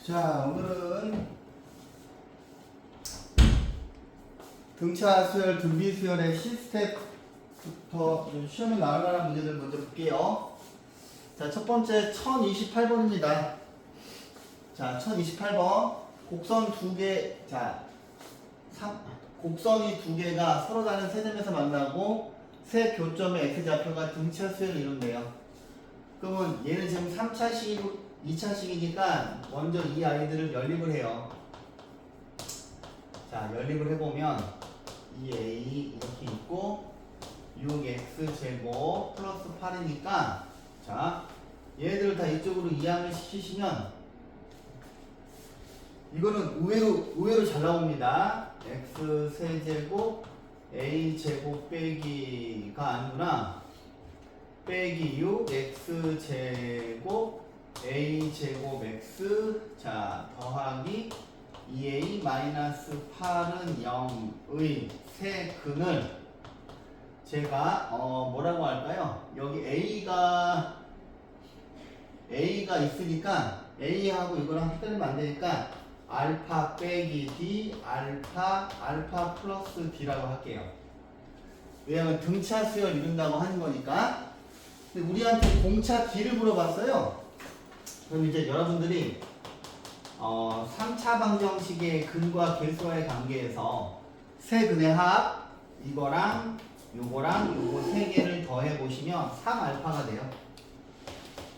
자, 오늘은 등차 수열, 등비 수열의 C스텝부터 시험에 나올 만한 문제들 먼저 볼게요. 자, 첫 번째 1028번입니다. 자, 1028번. 곡선 두 개, 곡선이 두 개가 서로 다른 세 점에서 만나고 세 교점의 X좌표가 등차 수열을 이룬대요. 그러면 얘는 지금 3차식이고 2차식이니까 먼저 이 아이들을 연립을 해요. 자, 연립을 해보면 2a 이렇게 있고 6x제곱 플러스 8이니까 자, 얘들을 다 이쪽으로 이항을 시키시면 이거는 의외로 잘 나옵니다. x세제곱 a제곱 빼기가 아니구나. 빼기 6 x제곱 a제곱 x 자 더하기 2a 마이너스 8은 0의 세근을 제가 뭐라고 할까요? 여기 a가 있으니까 a하고 이거랑 헷갈리면 안 되니까 알파 빼기 d 알파 플러스 d라고 할게요. 왜냐면 등차 수열 이룬다고 하는 거니까. 근데 우리한테 공차 d를 물어봤어요. 그럼 이제 여러분들이 3차 방정식의 근과 계수와의 관계에서 세 근의 합 이거랑 요거 세 개를 더해 보시면 3알파가 돼요.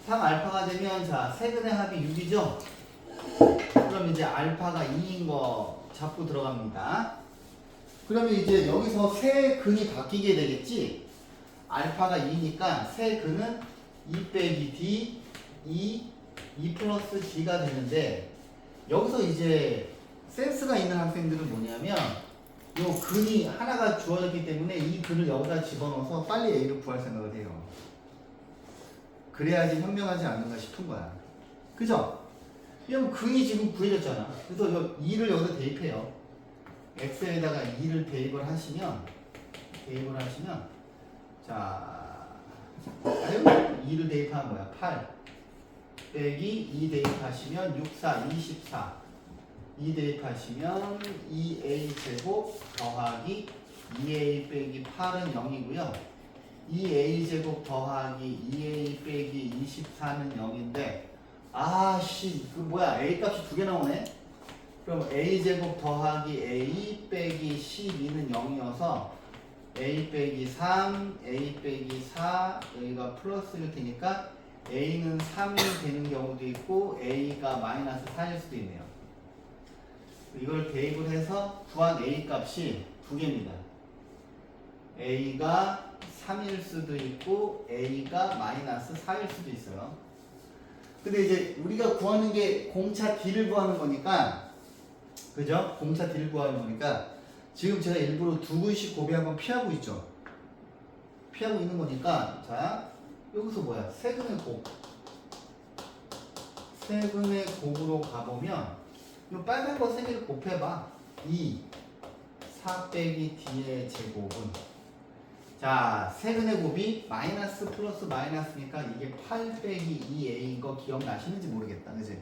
3알파가 되면 자, 세 근의 합이 6이죠. 그럼 이제 알파가 2인 거 잡고 들어갑니다. 그러면 이제 여기서 세 근이 바뀌게 되겠지. 알파가 2니까 세 근은 2 빼기 d 2 플러스 d가 되는데 여기서 이제 센스가 있는 학생들은 뭐냐면 요 근이 하나가 주어졌기 때문에 이 근을 여기다 집어넣어서 빨리 a를 구할 생각을 해요. 그래야지 현명하지 않는가 싶은 거야. 그죠? 왜냐면 근이 지금 구해졌잖아. 그래서 2를 여기다 대입해요. x에다가 2를 대입을 하시면 자, 2를 대입하면 뭐야? 8 빼기 2 대입하시면 6, 4, 24 2 대입하시면 2a 제곱 더하기 2a 빼기 8은 0이고요 2a 제곱 더하기 2a 빼기 24는 0인데 아씨 그 뭐야 a 값이 두 개 나오네. 그럼 a 제곱 더하기 a 빼기 12는 0이어서 a 빼기 3, a 빼기 4 여기가 플러스일 테니까 a는 3이 되는 경우도 있고 a가 마이너스 4일 수도 있네요. 이걸 대입을 해서 구한 a 값이 두 개입니다. a가 3일 수도 있고 a가 마이너스 4일 수도 있어요. 근데 이제 우리가 구하는 게 공차 d를 구하는 거니까 그죠? 공차 d를 구하는 거니까 지금 제가 일부러 두 근씩 곱이 한번 피하고 있죠. 피하고 있는 거니까 자 여기서 뭐야? 세근의 곱으로 가보면 이 빨간 거 세 개를 곱해봐. 2 4 빼기 d의 제곱은 자 세근의 곱이 마이너스 플러스 마이너스니까 이게 8 빼기 2a인 거 기억나시는지 모르겠다. 그지?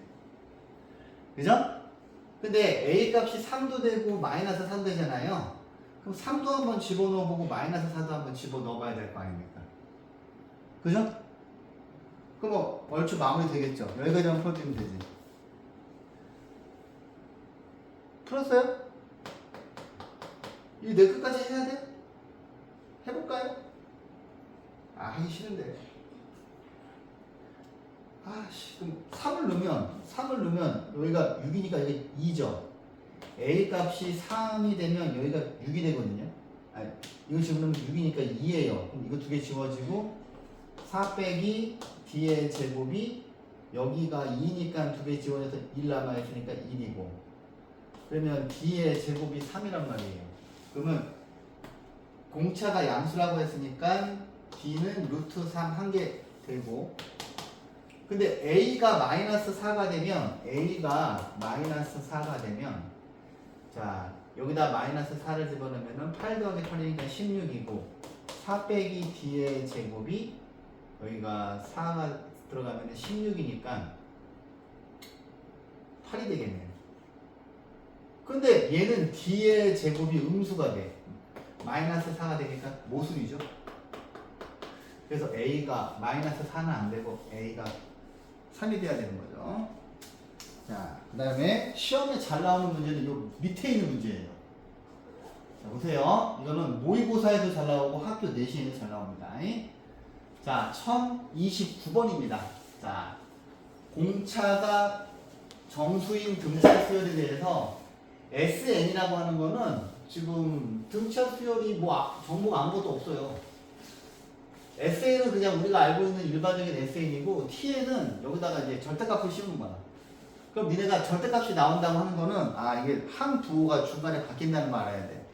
그죠? 근데 a 값이 3도 되고 마이너스 3도 되잖아요. 그럼 3도 한번 집어넣어보고 마이너스 4도 한번 집어넣어봐야 될 거 아닙니까? 그죠? 그럼 뭐 얼추 마무리 되겠죠? 여기까지만 풀어주면 되지. 풀었어요? 이 내 끝까지 해야 돼? 해볼까요? 하기 싫은데. 그럼 3을 넣으면 여기가 6이니까 여기 2죠. a 값이 3이 되면 여기가 6이 되거든요. 이거 집어넣으면 6이니까 2예요. 그럼 이거 두 개 지워지고 4 빼기 d의 제곱이 여기가 2니까 두 개 지워져서 1 남아있으니까 1이고 그러면 d의 제곱이 3이란 말이에요. 그러면 공차가 양수라고 했으니까 d는 루트 3 한 개 되고 근데 a가 마이너스 4가 되면 자 여기다 마이너스 4를 집어넣으면 8 더하기 8이니까 16이고 4 빼기 d의 제곱이 여기가 4가 들어가면 16이니까 8이 되겠네요. 근데 얘는 D의 제곱이 음수가 돼. 마이너스 4가 되니까 모순이죠. 그래서 A가 마이너스 4는 안 되고 A가 3이 돼야 되는 거죠. 자, 그 다음에 시험에 잘 나오는 문제는 요 밑에 있는 문제예요. 자, 보세요. 이거는 모의고사에도 잘 나오고 학교 내신에도 잘 나옵니다. 자, 1029번입니다. 자, 공차가 정수인 등차 수열에 대해서 SN이라고 하는 거는 지금 등차 수열이 뭐 정보가 아무것도 없어요. SN은 그냥 우리가 알고 있는 일반적인 SN이고 TN은 여기다가 이제 절대값을 씌우는 거야. 그럼 니네가 절대값이 나온다고 하는 거는 이게 한 부호가 중간에 바뀐다는 걸 알아야 돼.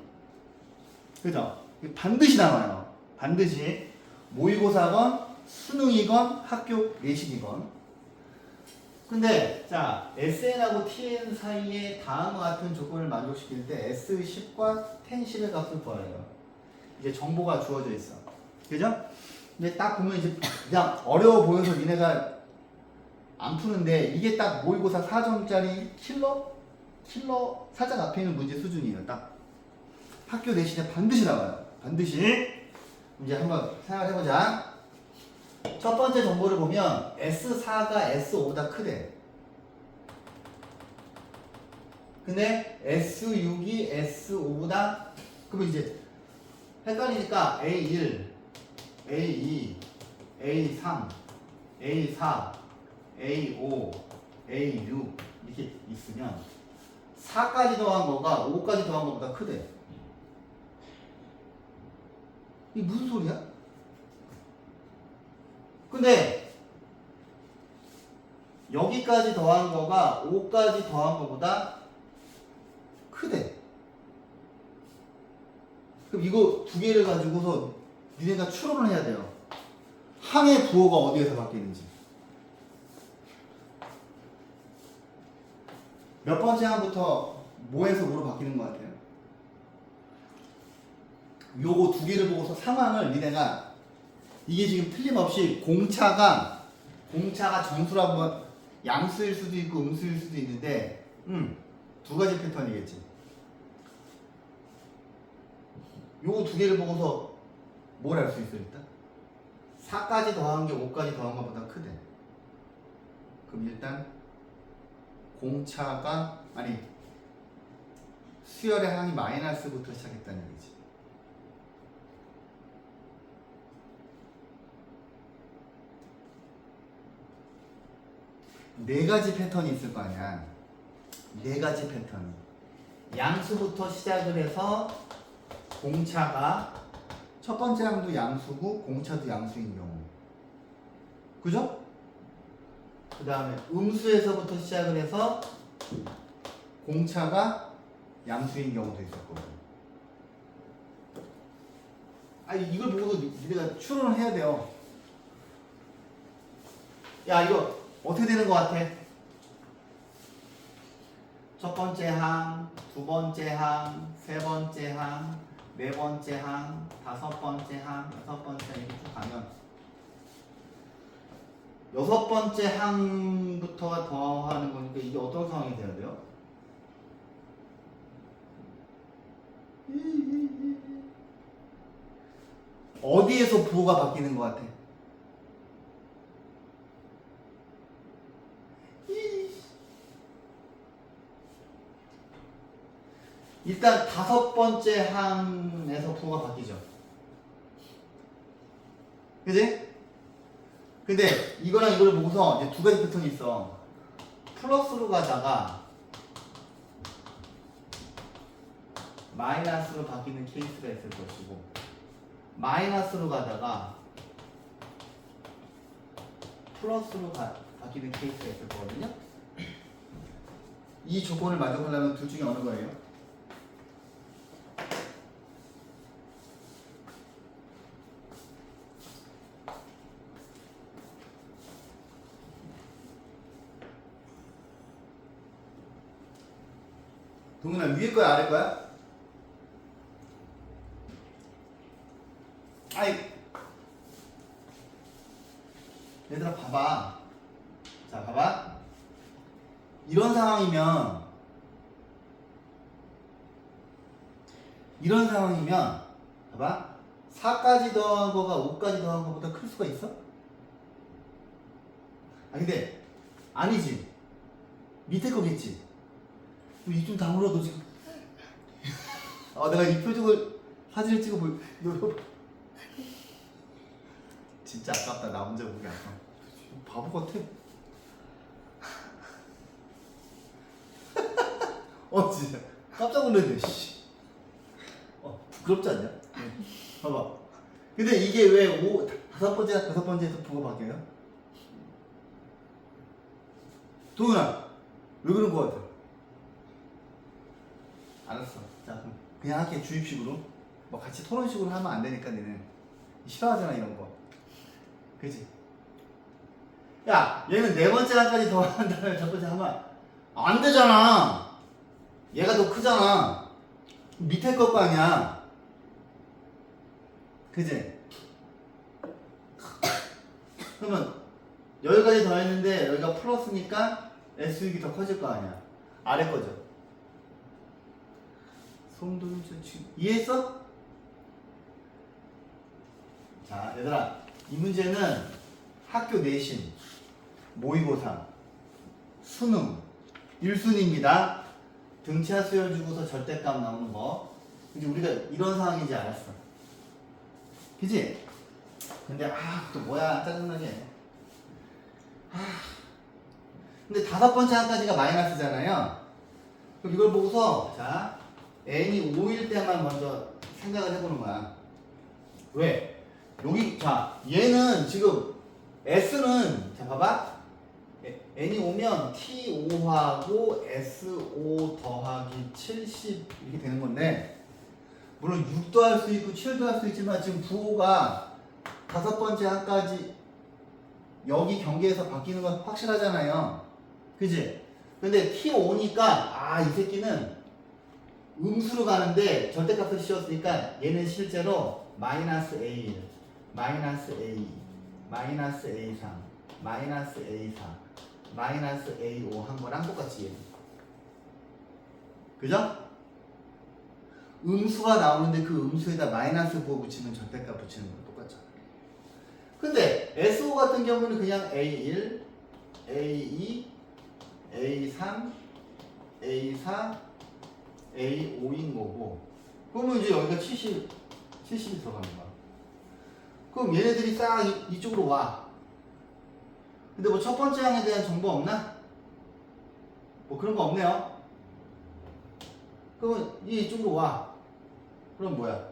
그죠? 이게 반드시 나와요. 반드시 모의고사건 수능이건 학교 내신이건. 근데 자 SN하고 TN 사이에 다음과 같은 조건을 만족시킬 때 S10과 tan10의 값을 구하래요. 이제 정보가 주어져 있어. 그죠? 근데 딱 보면 이제 그냥 어려워 보여서 니네가 안 푸는데 이게 딱 모의고사 4점짜리 킬러 살짝 앞에 있는 문제 수준이에요. 딱 학교 내신에 반드시 나와요. 반드시. 이제 한번 생각해보자. 첫 번째 정보를 보면 S4가 S5보다 크대. 근데 S6이 S5보다 그러면 이제 헷갈리니까 A1, A2, A3, A4, A5, A6 이렇게 있으면 4까지 더한 거가 5까지 더한 거보다 크대. 이게 무슨 소리야? 근데 여기까지 더한 거가 5까지 더한 거보다 크대. 그럼 이거 두 개를 가지고서 니네가 추론을 해야 돼요. 항의 부호가 어디에서 바뀌는지. 몇 번째 항부터 뭐에서 뭐로 바뀌는 것 같아요? 요거 두 개를 보고서 상황을 니네가 이게 지금 틀림없이 공차가 정수라고 하면 양수일 수도 있고 음수일 수도 있는데 두 가지 패턴이겠지. 요거 두 개를 보고서 뭘 알 수 있어 일단? 4까지 더한 게 5까지 더한 것보다 크대. 그럼 일단 공차가 수열의 항이 마이너스부터 시작했다는 얘기지. 네 가지 패턴이 있을 거 아니야. 네 가지 패턴이. 양수부터 시작을 해서 공차가 첫 번째 항도 양수고 공차도 양수인 경우. 그죠? 그 다음에 음수에서부터 시작을 해서 공차가 양수인 경우도 있었거든. 이걸 보고도 우리가 추론을 해야 돼요. 야, 이거 어떻게 되는 것 같아? 첫 번째 항, 두 번째 항, 세 번째 항, 네 번째 항, 다섯 번째 항, 여섯 번째 이렇게 쭉 가면 여섯 번째 항부터 더하는 거니까 이게 어떤 상황이 돼야 돼요? 어디에서 부호가 바뀌는 것 같아? 일단 다섯 번째 항에서 부호가 바뀌죠. 그지? 근데 이거랑 이거를 보고서 이제 두 가지 패턴이 있어. 플러스로 가다가 마이너스로 바뀌는 케이스가 있을 것이고, 마이너스로 가다가 플러스로 바뀌는 케이스가 있을 거거든요. 이 조건을 만족하려면 둘 중에 어느 거예요? 동현아, 위에 거야 아래 거야? 얘들아 봐봐. 자, 봐봐. 이런 상황이면 봐봐 4까지 더한 거가 5까지 더한 거보다 클 수가 있어? 아 근데 아니지 밑에 거겠지 입 좀 다물어 너 지금 내가 이 표정을 사진을 찍어 너 진짜 아깝다 나 혼자 보기 아까 바보 같아 진짜 깜짝 놀랐네 씨. 부끄럽지 않냐? 봐봐 근데 이게 왜 다섯 번째에서 부가 바뀌어요? 도윤아 왜 그런 거 같아? 알았어 자 그냥 할게 주입식으로 뭐 같이 토론식으로 하면 안 되니까 니는 싫어하잖아 이런 거 그치? 야 얘는 네 번째 한까지 더한 다음에 첫 번째 하면 안 되잖아 얘가 더 크잖아 밑에 거 아니야 그치? 그러면 여기까지 더했는데 여기가 플러스니까 S육이 더 커질 거 아니야 아래 거죠 송도윤 지금 이해했어? 자 얘들아 이 문제는 학교 내신 모의고사 수능 1순위입니다 등차 수열 주고서 절대값 나오는 거 이제 우리가 이런 상황인지 알았어 그치? 근데 또 뭐야 짜증나게 근데 다섯 번째 한까지가 마이너스잖아요 그럼 이걸 보고서 자 n이 5일 때만 먼저 생각을 해보는 거야 왜? 여기 자 얘는 지금 s는 자 봐봐 n이 오면 t5하고 s5 더하기 70 이렇게 되는 건데 물론 6도 할 수 있고 7도 할 수 있지만 지금 부호가 다섯 번째 한까지 여기 경계에서 바뀌는 건 확실하잖아요 그지? 근데 t5니까 이 새끼는 음수로 가는데 절대값을 씌웠으니까 얘는 실제로 마이너스 A1 마이너스 A2 마이너스 A3 마이너스 A4 마이너스 A5 한 거랑 똑같이 얘는 그죠? 음수가 나오는데 그 음수에다 마이너스 부호 붙이면 절대값 붙이는 거 똑같잖아 근데 SO 같은 경우는 그냥 A1 A2 A3 A4 A5인 거고 그러면 이제 여기가 70이 들어가는 거야 그럼 얘네들이 싹 이쪽으로 와 근데 뭐 첫 번째 항에 대한 정보 없나? 뭐 그런 거 없네요 그러면 이쪽으로 와 그럼 뭐야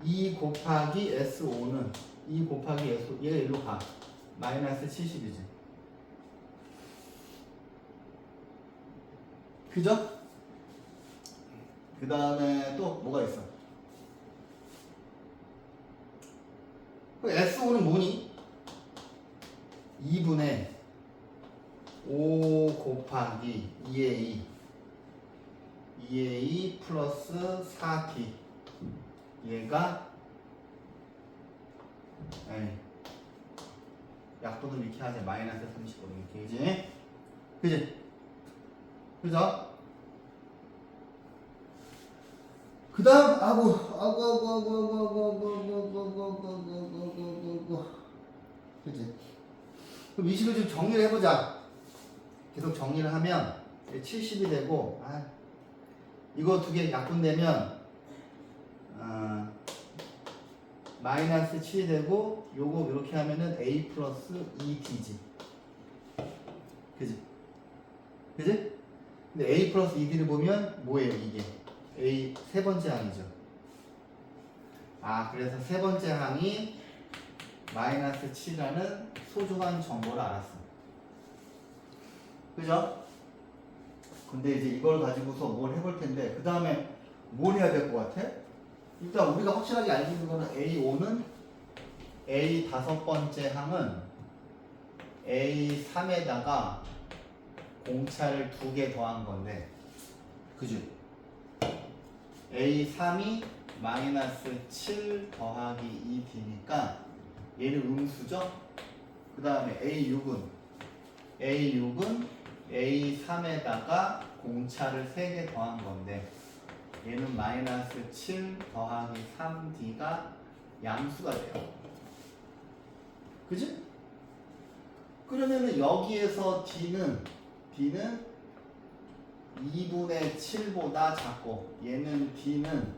2 곱하기 S5는 2 곱하기 S5 얘가 일로 가 마이너스 70이지 그죠? 그 다음에 또 뭐가 있어? S5는 뭐니? 2분의 5 곱하기 2A 플러스 4T 얘가 약분을 이렇게 하자 마이너스 35 이렇게 그지? 그지? 그죠? 그 다음 그치? 그럼 이 식을 좀 정리를 해보자 계속 정리를 하면 70이 되고 이거 두 개 약분되면 마이너스 7이 되고 요거 이렇게 하면은 A 플러스 2D지 그지? 그지? 근데 A 플러스 2D를 보면 뭐예요 이게? A 세 번째 항이죠. 그래서 세 번째 항이 마이너스 7이라는 소중한 정보를 알았어. 그죠? 근데 이제 이걸 가지고서 뭘 해볼 텐데 그 다음에 뭘 해야 될 것 같아? 일단 우리가 확실하게 알고 있는 거는 A5는 A 다섯 번째 항은 A3에다가 공차를 2개 더한 건데 그지? A3이 마이너스 7 더하기 2D니까 얘는 음수죠? 그 다음에 A6은 A3에다가 공차를 3개 더한 건데 얘는 마이너스 7 더하기 3D가 양수가 돼요. 그지? 그러면은 여기에서 D는 2분의 7보다 작고 얘는 D는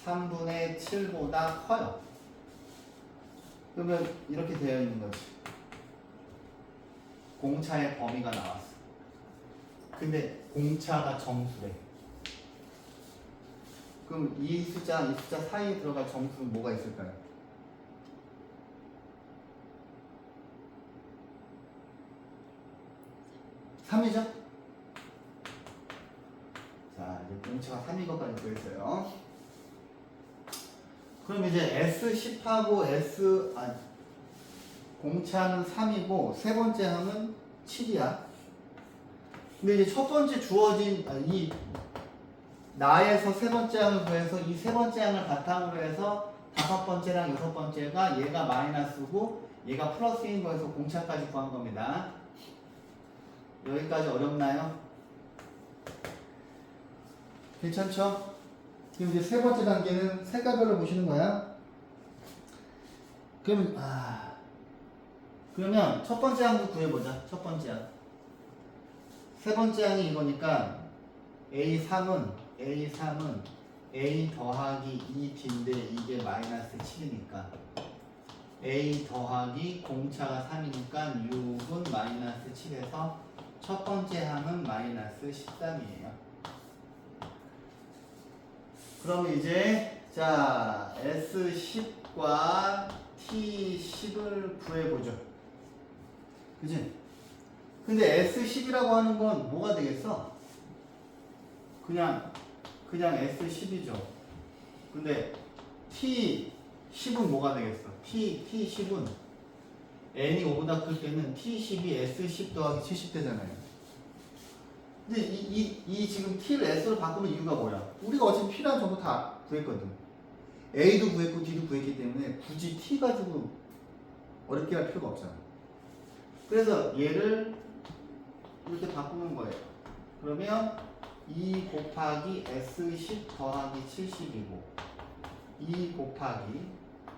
3분의 7보다 커요. 그러면 이렇게 되어 있는 거지. 공차의 범위가 나왔어. 근데 공차가 정수래. 그럼 이 숫자 사이에 들어갈 정수는 뭐가 있을까요? 3이죠? 자, 이제 공차가 3인 것까지 구했어요. 그럼 이제 S10하고 공차는 3이고 세 번째 항은 7이야. 근데 이제 첫 번째 주어진 이 나에서 세 번째 항을 구해서 이 세 번째 항을 바탕으로 해서 다섯 번째랑 여섯 번째가 얘가 마이너스고 얘가 플러스인 거에서 공차까지 구한 겁니다. 여기까지 어렵나요? 괜찮죠? 그럼 이제 세 번째 단계는 색깔별로 보시는 거야. 그러면 첫 번째 항도 구해보자. 첫 번째 항. 세 번째 항이 이거니까 A3은 A 더하기 2D인데 이게 마이너스 7이니까 A 더하기 공차가 3이니까 6은 마이너스 7에서 첫 번째 항은 마이너스 13이에요. 그럼 이제 자 S10과 T10을 구해보죠. 그치? 근데 S10이라고 하는 건 뭐가 되겠어? 그냥 S10이죠. 근데 T10은 뭐가 되겠어? T10은 n이 5보다 클 때는 T10이 S10 더하기 70 되잖아요. 근데 이 지금 T를 S로 바꾸는 이유가 뭐야? 우리가 어차피 P랑 전부 다 구했거든. A도 구했고 D도 구했기 때문에 굳이 T 가지고 어렵게 할 필요가 없잖아. 그래서 얘를 이렇게 바꾸는 거예요. 그러면 2 곱하기 S10 더하기 70이고 2 곱하기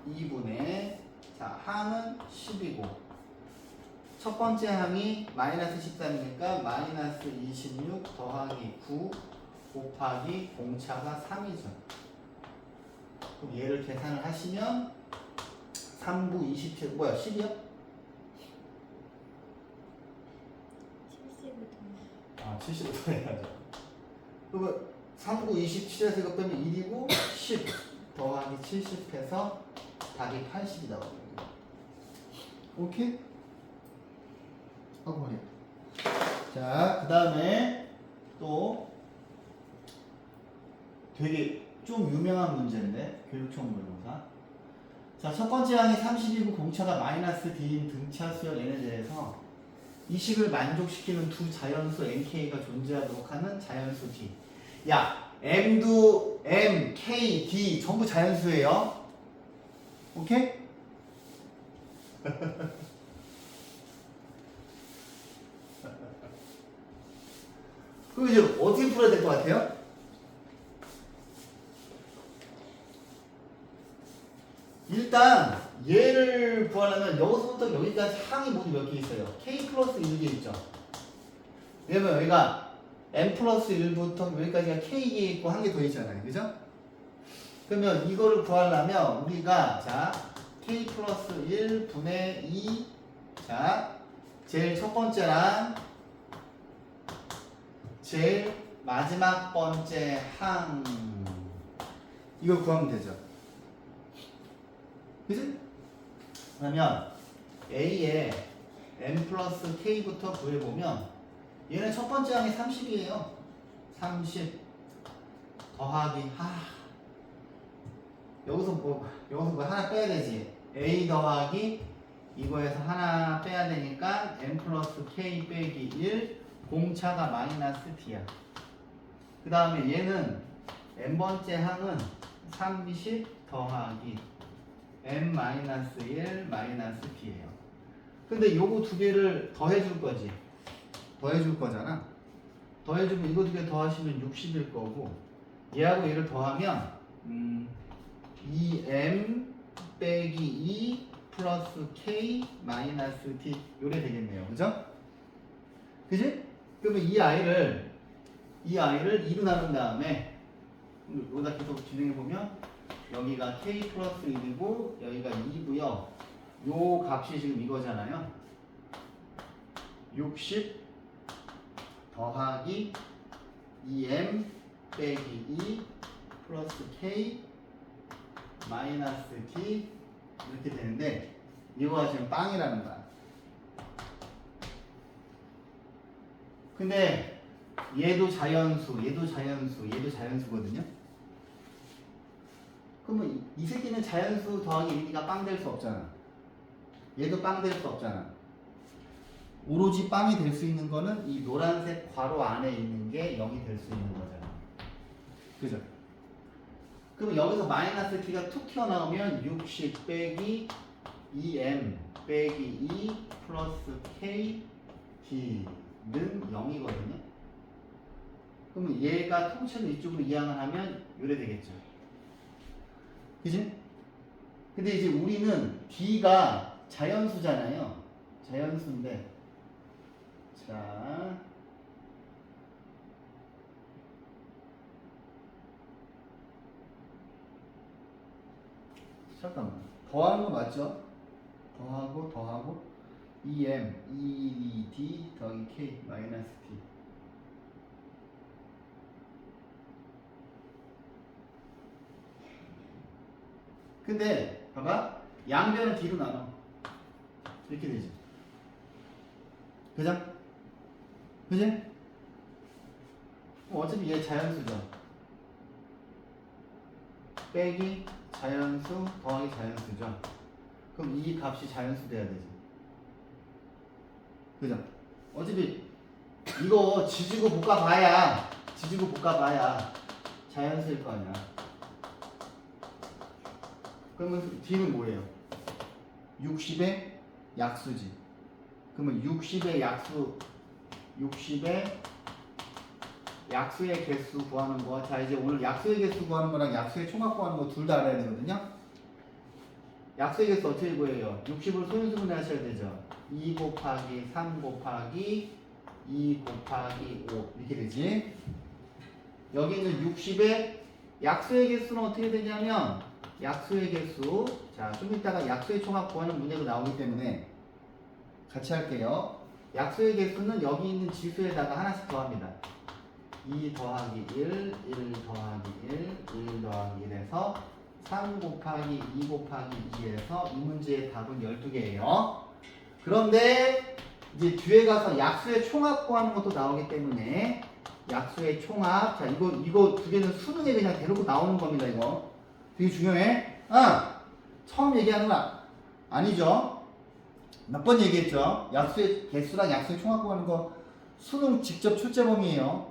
2분의 자 항은 10이고 첫 번째 항이 마이너스 13이니까 마이너스 26 더하기 9 곱하기 공차가 3이죠. 그럼 얘를 계산을 하시면 3, 9, 27 뭐야 10이요? 70부터 해야죠. 그러면 3, 9, 27에서 이거 빼면 1이고 10 더하기 70 해서 답이 80이 나오거든요. 오케이? 하고 버려. 자, 그 다음에 또 되게 좀 유명한 문제인데 교육청 모의고사. 자, 첫 번째 항이 30이고 공차가 마이너스 D인 등차 수열 n에 대해서 이 식을 만족시키는 두 자연수 nk가 존재하도록 하는 자연수 D. 야, m도 m, k, d 전부 자연수예요. 오케이? 그럼 이제 어떻게 풀어야 될 것 같아요? 일단 얘를 구하려면 여기서부터 여기까지 항이 모두 몇 개 있어요? k 플러스 1개 있죠. 왜냐면 여기가 m 플러스 1부터 여기까지가 k개 있고 한 개 더 있잖아요. 그죠? 그러면 이거를 구하려면 우리가 자 k 플러스 1분의 2 자 제일 첫 번째랑 제일 마지막 번째 항 이걸 구하면 되죠. 그치? 그러면 A에 m 플러스 k부터 구해보면 얘는 첫 번째 항이 30이에요. 30 더하기 여기서 뭐 하나 빼야 되지. A 더하기 이거에서 하나 빼야 되니까 m 플러스 k 빼기 1 공차가 마이너스 d야. 그 다음에 얘는 n번째 항은 30 더하기 m-1 마이너스 d예요. 근데 요거 두 개를 더해줄 거지. 더해줄 거잖아. 더해주면 이거 두 개 더하시면 60일 거고 얘하고 얘를 더하면 2m 빼기 2 플러스 k 마이너스 t 요래 되겠네요. 그죠? 그지? 그러면 이 아이를 2로 나눈 다음에 여기다 계속 진행해보면 여기가 k 플러스 1이고 여기가 2고요. 요 값이 지금 이거잖아요. 60 더하기 2m 빼기 2 플러스 k 마이너스 t 이렇게 되는데 이거가 지금 빵이라는 거야. 근데 얘도 자연수, 얘도 자연수, 얘도 자연수거든요. 그러면 이 새끼는 자연수 더하기 1이니까 빵 될 수 없잖아. 얘도 빵 될 수 없잖아. 오로지 빵이 될 수 있는 거는 이 노란색 괄호 안에 있는 게 0이 될 수 있는 거잖아. 그죠? 그럼 여기서 마이너스 t가 툭 튀어나오면 60 빼기 2m 빼기 2 플러스 k t는 0이거든요. 그러면 얘가 통째로 이쪽으로 이항을 하면 요래 되겠죠. 그지? 근데 이제 우리는 d가 자연수잖아요. 자연수인데 자 잠깐만 더하는 거 맞죠? 더하고 2m 2d 더하기 k 마이너스 t 근데 봐봐 양변을 d로 나눠 이렇게 되지. 그죠? 그지? 어차피 얘 자연수죠. 빼기 자연수 더하기 자연수죠. 그럼 이 값이 자연수 돼야 되지. 그죠? 어차피 이거 지지고 볶아봐야 자연수일 거 아니야. 그러면 D는 뭐예요? 60의 약수지. 그러면 60의 약수의 개수 구하는 거. 자, 이제 오늘 약수의 개수 구하는 거랑 약수의 총합 구하는 거 둘 다 알아야 되거든요. 약수의 개수 어떻게 구해요? 60을 소인수분해 하셔야 되죠. 2 곱하기 3 곱하기 2 곱하기 5 이렇게 되지. 여기 있는 60의 약수의 개수는 어떻게 되냐면 약수의 개수. 자, 좀 이따가 약수의 총합 구하는 문제도 나오기 때문에 같이 할게요. 약수의 개수는 여기 있는 지수에다가 하나씩 더합니다. 2 더하기 1, 1 더하기 1, 1 더하기 1에서 3 곱하기 2 곱하기 2에서 이 문제의 답은 12개예요. 그런데 이제 뒤에 가서 약수의 총합 구하는 것도 나오기 때문에 약수의 총합. 자, 이거 두 개는 수능에 그냥 대놓고 나오는 겁니다. 이거 되게 중요해. 처음 얘기하는 거 아니죠? 몇 번 얘기했죠? 약수의 개수랑 약수의 총합 구하는 거 수능 직접 출제범위에요.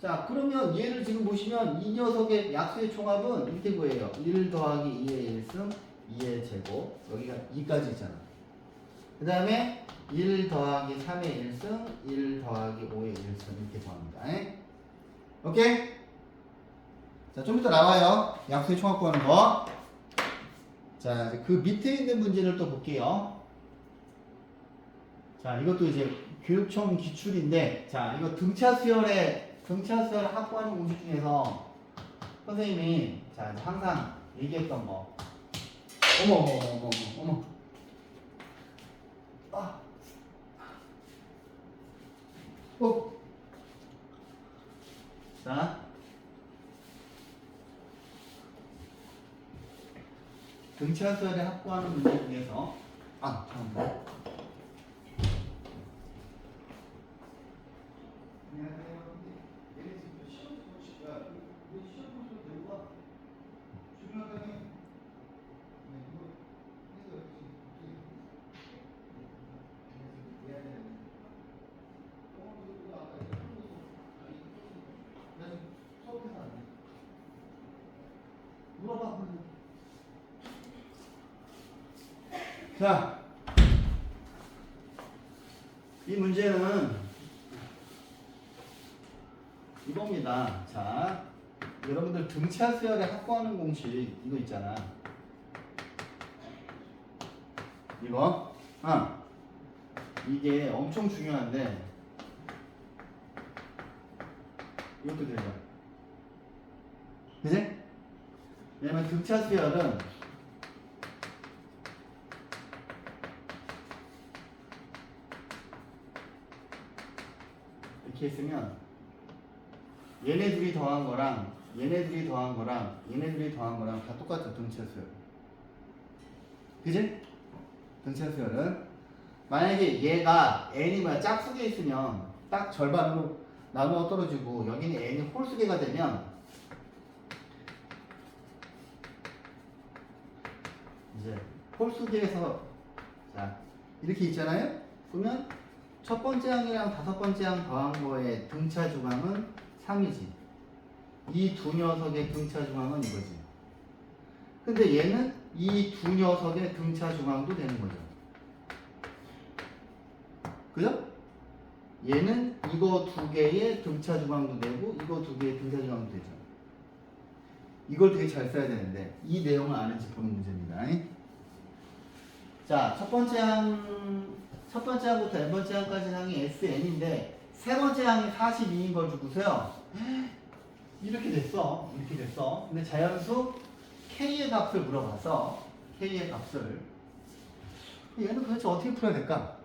자, 그러면 얘를 지금 보시면 이 녀석의 약수의 총합은 이렇게 구해요. 1 더하기 2의 1승 2의 제곱. 여기가 2까지 있잖아. 그 다음에 1 더하기 3의 1승 1 더하기 5의 1승 이렇게 구합니다. 오케이? 자, 좀 이따 나와요. 약수의 총합 구하는 거. 자, 그 밑에 있는 문제를 또 볼게요. 자, 이것도 이제 교육청 기출인데, 자, 이거 등차 수열을 확보하는 공식 중에서 선생님이 자, 항상 얘기했던 거. 어머. 자, 등차 수열을 확보하는 문제 중에서 잠깐만. 자, 이 문제는 이겁니다. 자, 여러분들 등차 수열에 확보하는 공식 이거 있잖아. 이거 이게 엄청 중요한데 이것도 되죠. 그지? 왜냐면 등차 수열은 이렇게 했으면 얘네 둘이 더한 거랑 얘네 둘이 더한 거랑 얘네 둘이 더한 거랑 다 똑같아. 등차 수열. 그지? 등차 수열은 만약에 얘가 n이 짝수게 있으면 딱 절반으로 나누어 떨어지고 여기는 n이 홀수계가 되면 이제 홀수계에서 자 이렇게 있잖아요. 그러면 첫 번째 항이랑 다섯 번째 항 더한 거의 등차 중앙은 3이지. 이 두 녀석의 등차 중앙은 이거지. 근데 얘는 이 두 녀석의 등차 중앙도 되는 거죠. 그죠? 얘는 이거 두 개의 등차 중앙도 되고 이거 두 개의 등차 중앙도 되죠. 이걸 되게 잘 써야 되는데 이 내용을 아는지 보는 문제입니다. 자, 첫 번째 항부터 n 번째 항까지 항이 SN인데 세 번째 항이 42인 걸 주고서요. 이렇게 됐어. 이렇게 됐어. 근데 자연수 K의 값을 물어봐서 K의 값을 얘는 도대체 어떻게 풀어야 될까?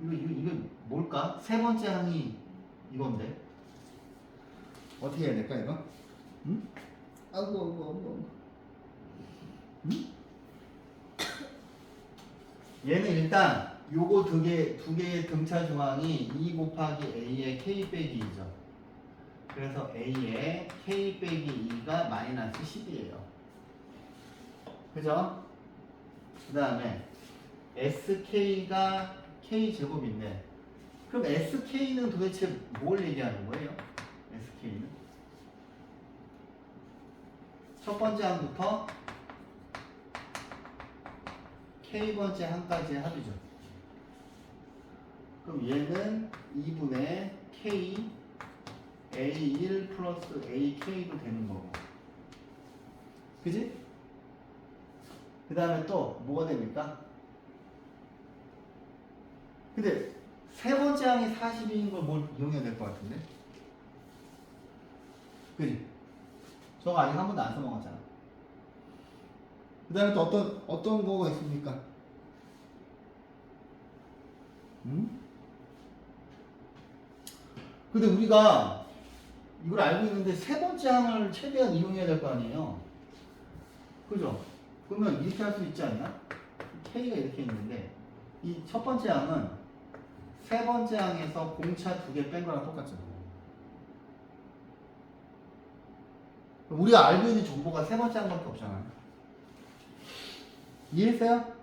이거 뭘까? 세 번째 항이 이건데 어떻게 해야 될까 이거? 응? 아이고. 응? 얘는 일단 요거 두 개의 등차 중앙이 2 곱하기 A의 K 빼기 2죠. 그래서 A의 K 빼기 2가 마이너스 10이에요. 그죠? 그 다음에 SK가 K제곱인데 그럼 SK는 도대체 뭘 얘기하는 거예요? SK는 첫 번째 항부터 K번째 항까지의 합이죠. 그럼 얘는 2분의 K A1 플러스 AK도 되는 거고. 그지? 그 다음에 또 뭐가 됩니까? 근데 세 번째 항이 42인 걸 뭘 이용해야 될 것 같은데? 그지? 저거 아직 한 번도 안 써먹었잖아. 그 다음에 또 어떤 거가 있습니까? 응? 근데 우리가 이걸 알고 있는데 세 번째 항을 최대한 이용해야 될 거 아니에요? 그죠? 그러면 이렇게 할 수 있지 않나? K가 이렇게 있는데 이 첫 번째 항은 세 번째 항에서 공차 두 개 뺀 거랑 똑같죠. 우리가 알고 있는 정보가 세 번째 항밖에 없잖아요. 이해했어요?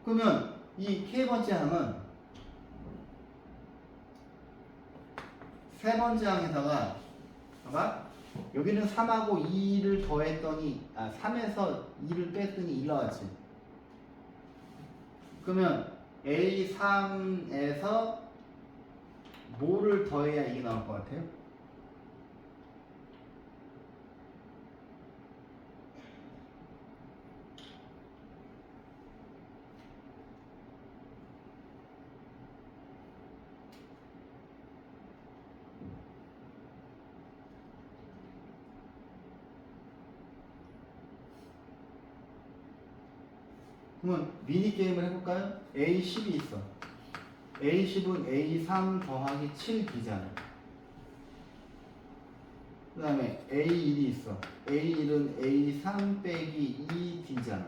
그러면 이 K번째 항은 세 번째 항에다가 봐봐 여기는 3하고 2를 더했더니 3에서 2를 뺐더니 1 나왔지. 그러면 A3에서 뭐를 더해야 이게 나올 것 같아요? 그러면 미니게임을 해볼까요? A10이 있어. A10은 A3 더하기 7B잖아. 그 다음에 A1이 있어. A1은 A3 빼기 2D잖아.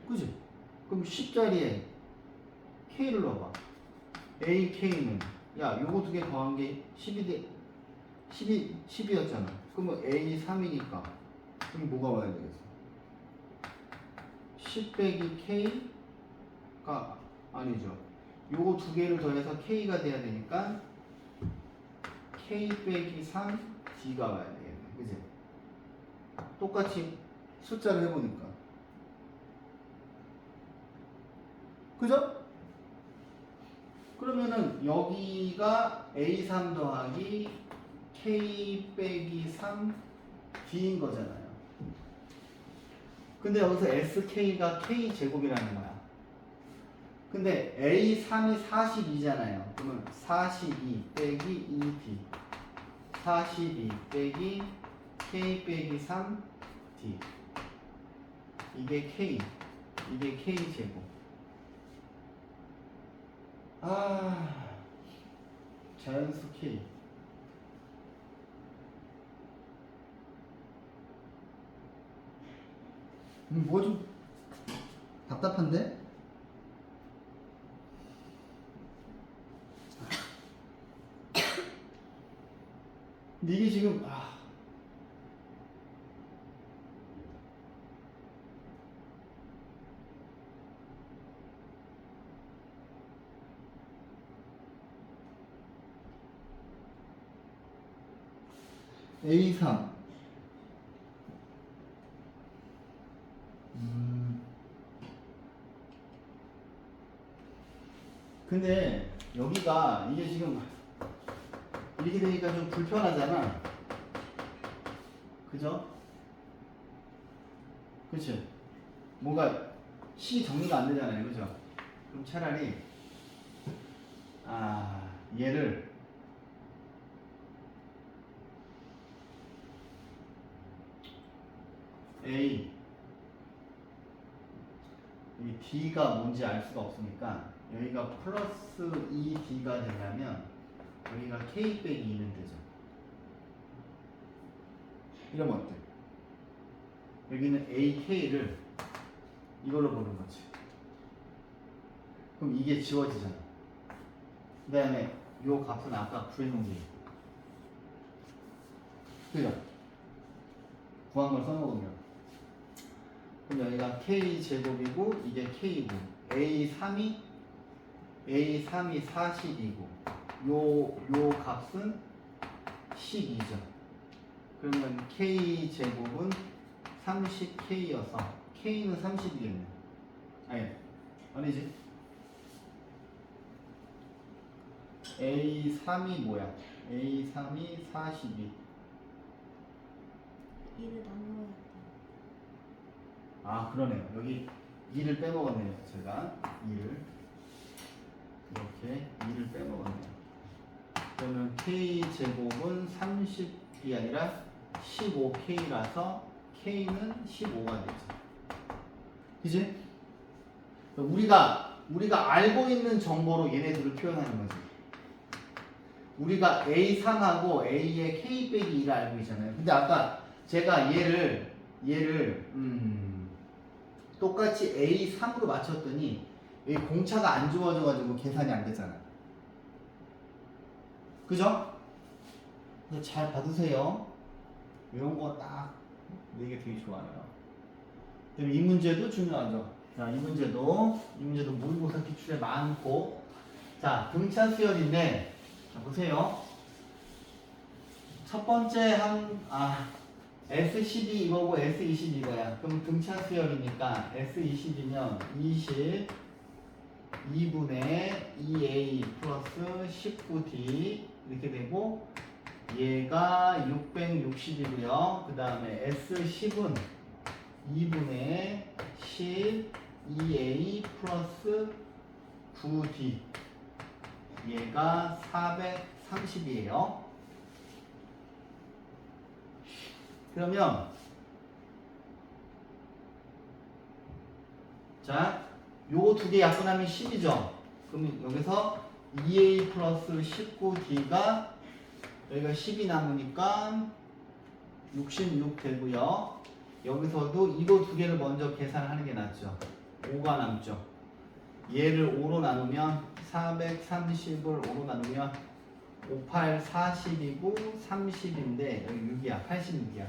그지? 그럼 10자리에 K를 넣어봐. AK는 야 요거 두 개 더한 게 10이었잖아. 그러면 A3이니까 그럼 뭐가 와야 되겠어? 10 빼기 K가 아니죠. 요거 두 개를 더해서 K가 돼야 되니까 K 빼기 3 D가 와야 되겠네. 그지? 똑같이 숫자를 해보니까 그죠? 그러면은 여기가 A3 더하기 K 빼기 3 D인 거잖아요. 근데 여기서 SK가 K제곱이라는 거야. 근데 A3이 42잖아요. 그러면 42 빼기 2D 42 빼기 K 빼기 3D 이게 K 이게 K제곱. 자연수 K 뭐 좀 답답한데? 근데 이게 지금 A3 근데 여기가 이게 지금 이렇게 되니까 좀 불편하잖아. 그죠? 그치? 뭔가 시 정리가 안 되잖아요. 그죠? 그럼 차라리 얘를 A 이 D가 뭔지 알 수가 없으니까 여기가 플러스 2D가 되려면 여기가 K 빼기 2면 되죠. 이러면 어때? 여기는 AK를 이걸로 보는 거지. 그럼 이게 지워지잖아. 그 다음에 요 값은 아까 구해놓은 게 있고. 그죠? 구한 걸 써먹으면. 그럼 여기가 K제곱이고 이게 K고 A3이 40이고 요 값은 12죠. 그러면 K제곱은 30K여서 K는 30이겠네. 아니지. A3이 뭐야? A3이 42. 2를 나누어야 돼. 그러네요. 여기 2를 빼먹었네요. 제가 2를 이렇게 2를 빼먹었네요. 그러면 K제곱은 30이 아니라 15K라서 K는 15가 되죠. 그치? 우리가 알고 있는 정보로 얘네들을 표현하는 거지. 우리가 A3하고 A의 K 빼기 2를 알고 있잖아요. 근데 아까 제가 얘를 똑같이 A3으로 맞췄더니 이 공차가 안 주어져가지고 계산이 안 되잖아. 그죠? 잘 받으세요. 이런 거 딱 내게 되게 좋아요. 이 문제도 중요하죠. 자, 이 문제도 모의고사 기출에 많고. 자, 등차 수열인데, 자, 보세요. 첫 번째 S12 이거고 S20 이거야. 그럼 등차 수열이니까 S20이면 20 2분의 2A 플러스 19D 이렇게 되고 얘가 660이고요. 그 다음에 S10은 2분의 10 2A 플러스 9D 얘가 430이에요. 그러면 자, 요 두 개 약분하면 10이죠. 그럼 여기서 2A 플러스 19D가 여기가 10이 남으니까 66 되고요. 여기서도 이거 두 개를 먼저 계산하는 게 낫죠. 5가 남죠. 얘를 5로 나누면 430을 5로 나누면 5, 8, 40이고 30인데 여기 6이야. 86이야.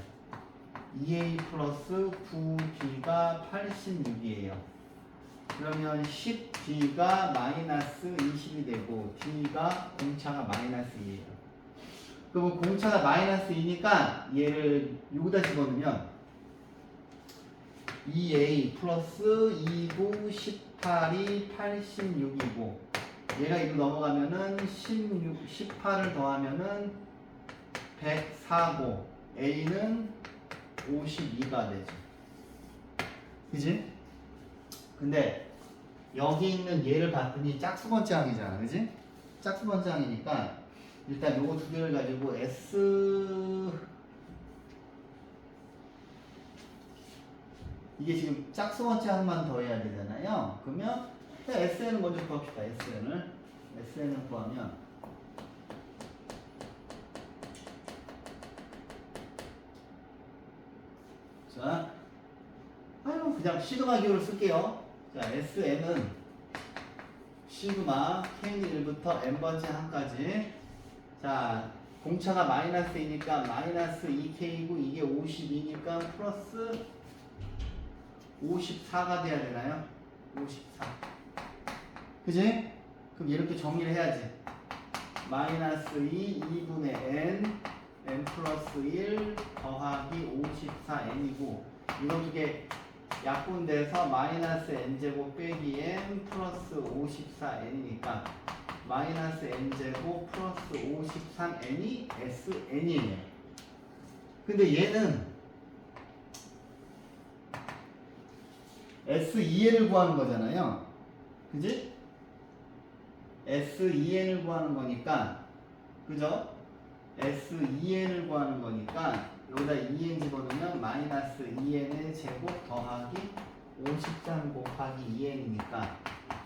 2A 플러스 9D가 86이에요. 그러면 10D가 마이너스 20이 되고 D가 공차가 마이너스 2예요. 그럼 공차가 마이너스 2니까 얘를 여기다 집어넣으면 2A 플러스 2구 18이 86이고 얘가 이로 넘어가면은 18을 더하면은 104고 A는 52가 되죠. 그지? 근데 여기 있는 얘를 봤더니 짝수번째항이잖아. 그지? 짝수번째항이니까 일단 요거 두 개를 가지고 S 이게 지금 짝수번째항만 더해야 되잖아요. 그러면 SN을 먼저 구합시다. SN을 구하면 자, 그냥 시그마 기호를 쓸게요. 자, SN은 시그마 K는 1부터 N번째 항까지. 자, 공차가 마이너스 2니까 마이너스 2K고 이게 52니까 플러스 54가 돼야 되나요? 54. 그지? 그럼 이렇게 정리를 해야지. 마이너스 2, 2분의 N 플러스 1 더하기 54N이고 이거 두 개 약분돼서 마이너스 N제곱 빼기 N 플러스 54N이니까 마이너스 N제곱 플러스 53N이 SN이에요. 근데 얘는 S2N을 구하는 거잖아요. 그지? S2N을 구하는 거니까, 그죠? S2N을 구하는 거니까, 여기다 2N 집어넣으면 마이너스 2N의 제곱 더하기 53 곱하기 2N이니까,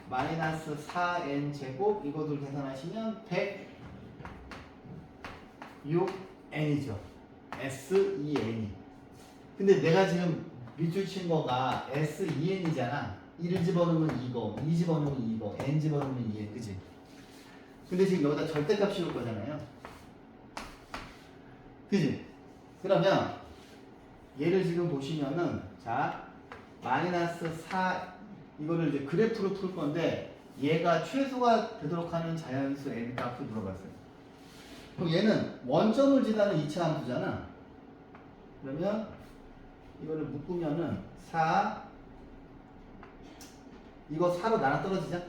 마이너스 4N 제곱, 이거들 계산하시면 106N이죠. S2N이. 근데 내가 지금 밑줄 친 거가 S2N이잖아. 1 집어넣으면 이거, 2 집어넣으면 이거, N 집어넣으면 2N, 그지? 근데 지금 여기다 절대값 씌울 거잖아요. 그지? 그러면 얘를 지금 보시면은 자 마이너스 4 이거를 이제 그래프로 풀 건데 얘가 최소가 되도록 하는 자연수 N 값을 물어봤어요. 그럼 얘는 원점을 지나는 이차함수잖아. 그러면 이거를 묶으면은 4 이거 4로 나눠 떨어지자.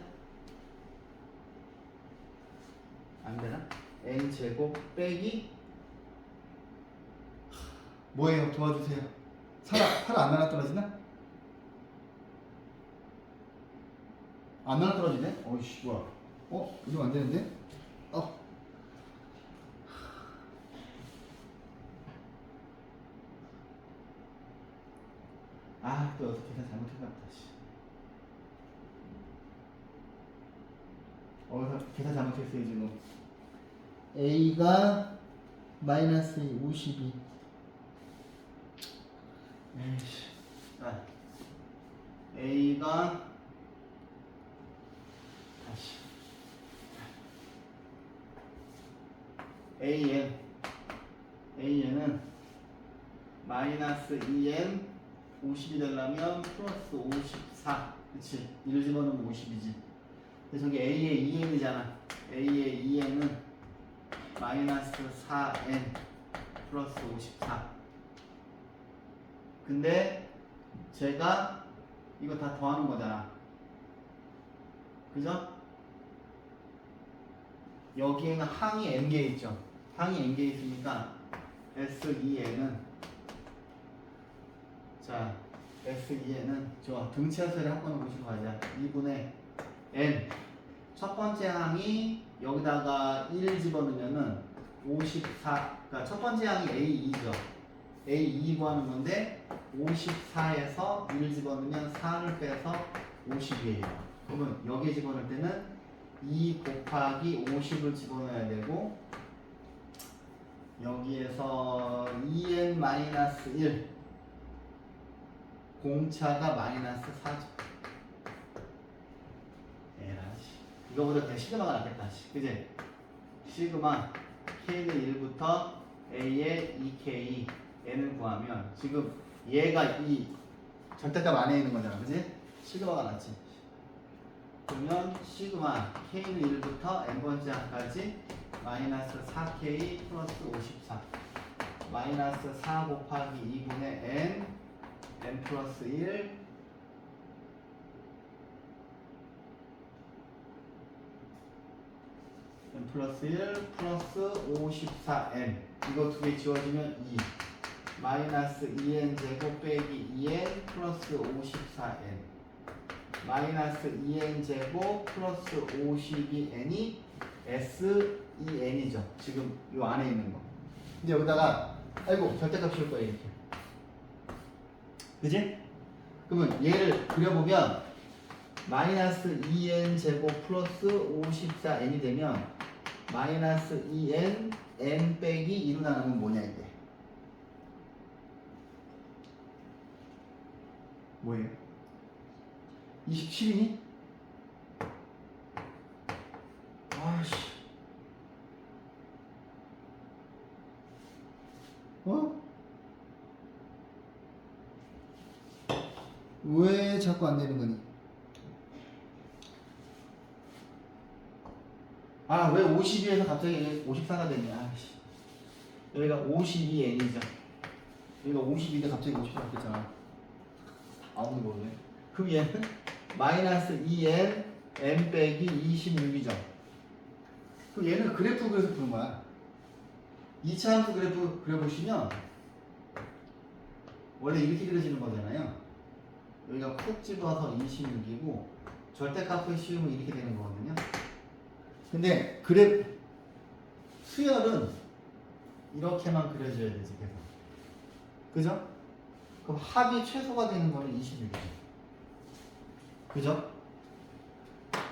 안 되나? N 제곱 빼기 뭐예요? 도와주세요. 4로 안 나눠 떨어지나? 안 나눠 떨어지네? 어이씨 뭐야? 이러면 안 되는데? 또 어떻게 계산 잘못했나 보다. 계산 잘못했어요 지금. A가 마이너스 52. 에이씨. A가 다시 AN은 마이너스 2N 50이 되려면 플러스 54. 그치? 1 집어넣으면 50이지. 근데 저기 A의 2N이잖아. A의 2N은 마이너스 4N 플러스 54. 근데 제가 이거 다 더하는 거잖아. 그죠? 여기에는 항이 N개 있죠. 항이 N개 있으니까 S2N은 자, S2N은 좋아. 등차수를 한 번에 보시고 가자. 2분의 N. 첫 번째 항이 여기다가 1 집어넣으면은 54. 그러니까 첫 번째 항이 A2죠. A2 구하는 건데 54에서 1 집어넣으면 4를 빼서 50이에요. 그러면 여기에 집어넣을 때는 2 곱하기 50을 집어넣어야 되고 여기에서 2n-1 공차가 마이너스 4죠. 에라씨. 이거보다 그냥 시그마가 낫겠다. 그지? 시그마 K는 1부터 A의 2K N을 구하면 지금 얘가 이 절대값 안에 있는 거잖아. 그지? 시그마가 낫지. 그러면 시그마 K는 1부터 N번째 항까지 마이너스 4K 플러스 54 마이너스 4 곱하기 2분의 N 플러스 1 플러스 1 플러스 54n 이거 두 개 지워지면 2 마이너스 2n 제곱 빼기 2n 플러스 54n 마이너스 2n 제곱 플러스 52n이 SEN이죠. 지금 요 안에 있는 거. 근데 여기다가 아이고 절대값 씌울 거예요 이렇게. 그지? 그러면 얘를 그려보면 마이너스 2n 제곱 플러스 54n이 되면 마이너스 2n n 빼기 2로 나누면 뭐냐 이게? 뭐예요? 27이니? 아씨 어? 왜 자꾸 안 되는 거니? 아, 왜 52에서 갑자기 54가 되냐? 아씨. 여기가 52n이죠. 여기가 52인데 갑자기 54가 됐잖아. 아무도 모르네. 그럼 얘는 마이너스 2n n 빼기 26이죠. 그럼 얘는 그래프 그려서 푸는 거야. 2차 함수 그래프 그려보시면 원래 이렇게 그려지는 거잖아요. 여기가 콕 집어서 26이고 절대값을 씌우면 이렇게 되는 거거든요. 근데 수열은 이렇게만 그려줘야 되지 계속. 그죠? 그럼 합이 최소가 되는 거는 26이죠. 그죠?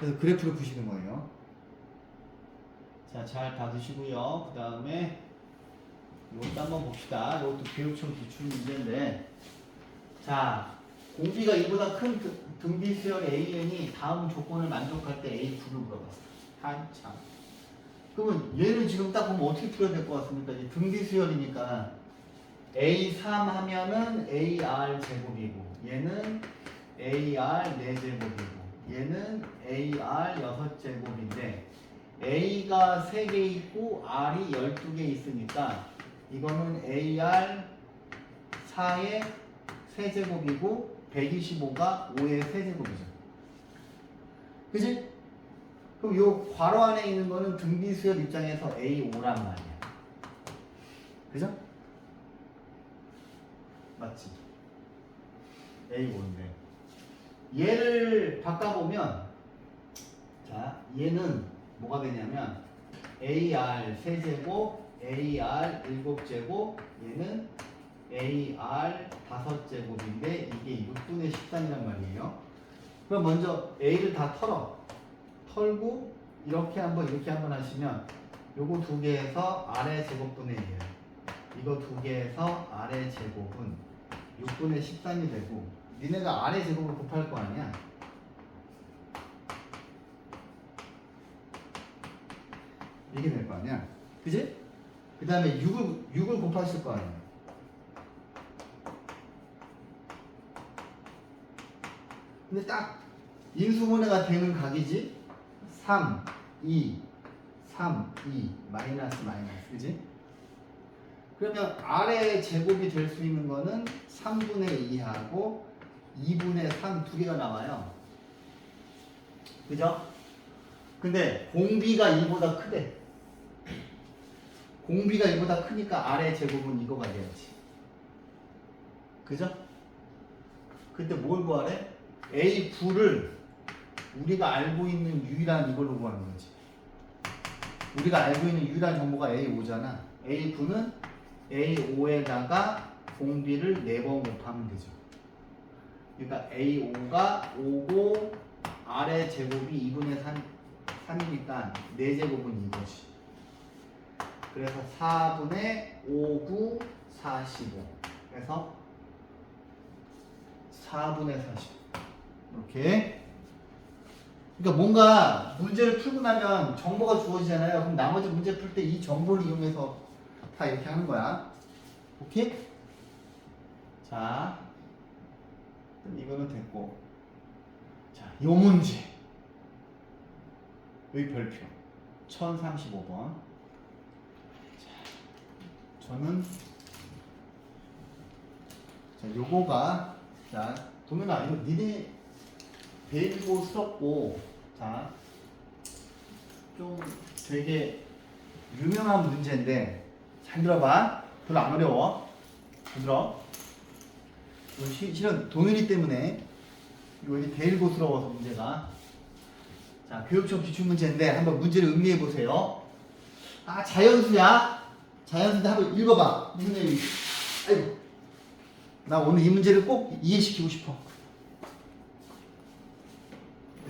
그래서 그래프를 푸시는 거예요. 자, 잘 받으시고요. 그 다음에 이것도 한번 봅시다. 이것도 교육청 기출 문제인데, 자, 공비가 이보다 큰 등비 수열 AN이 다음 조건을 만족할 때 A9를 물어봤어. 한참. 그러면 얘는 지금 딱 보면 어떻게 풀어야 될 것 같습니까? 이제 등비 수열이니까 A3 하면은 AR 제곱이고, 얘는 AR 4제곱이고, 얘는 AR 6제곱인데, A가 3개 있고 R이 12개 있으니까 이거는 AR 4의 세제곱이고 125가 5의 세제곱이죠. 그지? 그럼 요 괄호 안에 있는 거는 등비수열 입장에서 A5란 말이야. 그죠? 맞지? A5인데 얘를 바꿔보면 자 얘는 뭐가 되냐면 AR 세제곱 AR 7제곱 얘는 AR 5제곱인데 이게 6분의 13이란 말이에요. 그럼 먼저 A를 다 털고 이렇게 한번 하시면 요거 두 개에서 아래 제곱분의 1 이거 두 개에서 아래 제곱은 6분의 13이 되고 니네가 아래 제곱을 곱할 거 아니야. 이게 될 거 아니야. 그지? 그 다음에 6을 곱하실 거 아니야. 근데 딱 인수분해가 되는 각이지? 3, 2, 3, 2, 마이너스, 그지? 그러면 아래 제곱이 될 수 있는 거는 3분의 2하고 2분의 3 두 개가 나와요. 그죠? 근데 공비가 이보다 크대. 공비가 이보다 크니까 아래 제곱은 이거가 돼야지. 그죠? 근데 뭘 구하래? A9를 우리가 알고 있는 유일한 이걸로 구하는 거지. 우리가 알고 있는 유일한 정보가 A5잖아. A9는 A5에다가 공비를 4번 곱하면 되죠. 그러니까 A5가 5고 아래 제곱이 2분의 3이니까 4제곱은 이거지. 그래서 4분의 5, 9, 45. 그래서 4분의 40. 이렇게. 그러니까 뭔가 문제를 풀고 나면 정보가 주어지잖아요. 그럼 나머지 문제 풀 때 이 정보를 이용해서 다 이렇게 하는 거야. 오케이? 자, 이거는 됐고. 자, 요 문제. 여기 별표. 1035번. 자, 저는 자, 요거가 자, 동현아, 이거 니네 배우고 썼고 자, 좀 되게 유명한 문제인데 잘 들어봐. 별로 안 어려워. 잘 들어. 실은 동일이 때문에 이거 제일 고스러워서 문제가. 자, 교육청 기출문제인데 한번 문제를 음미해 보세요. 아, 자연수야. 자연수인데 한번 읽어봐. 선생님이. 아이고. 나 오늘 이 문제를 꼭 이해시키고 싶어.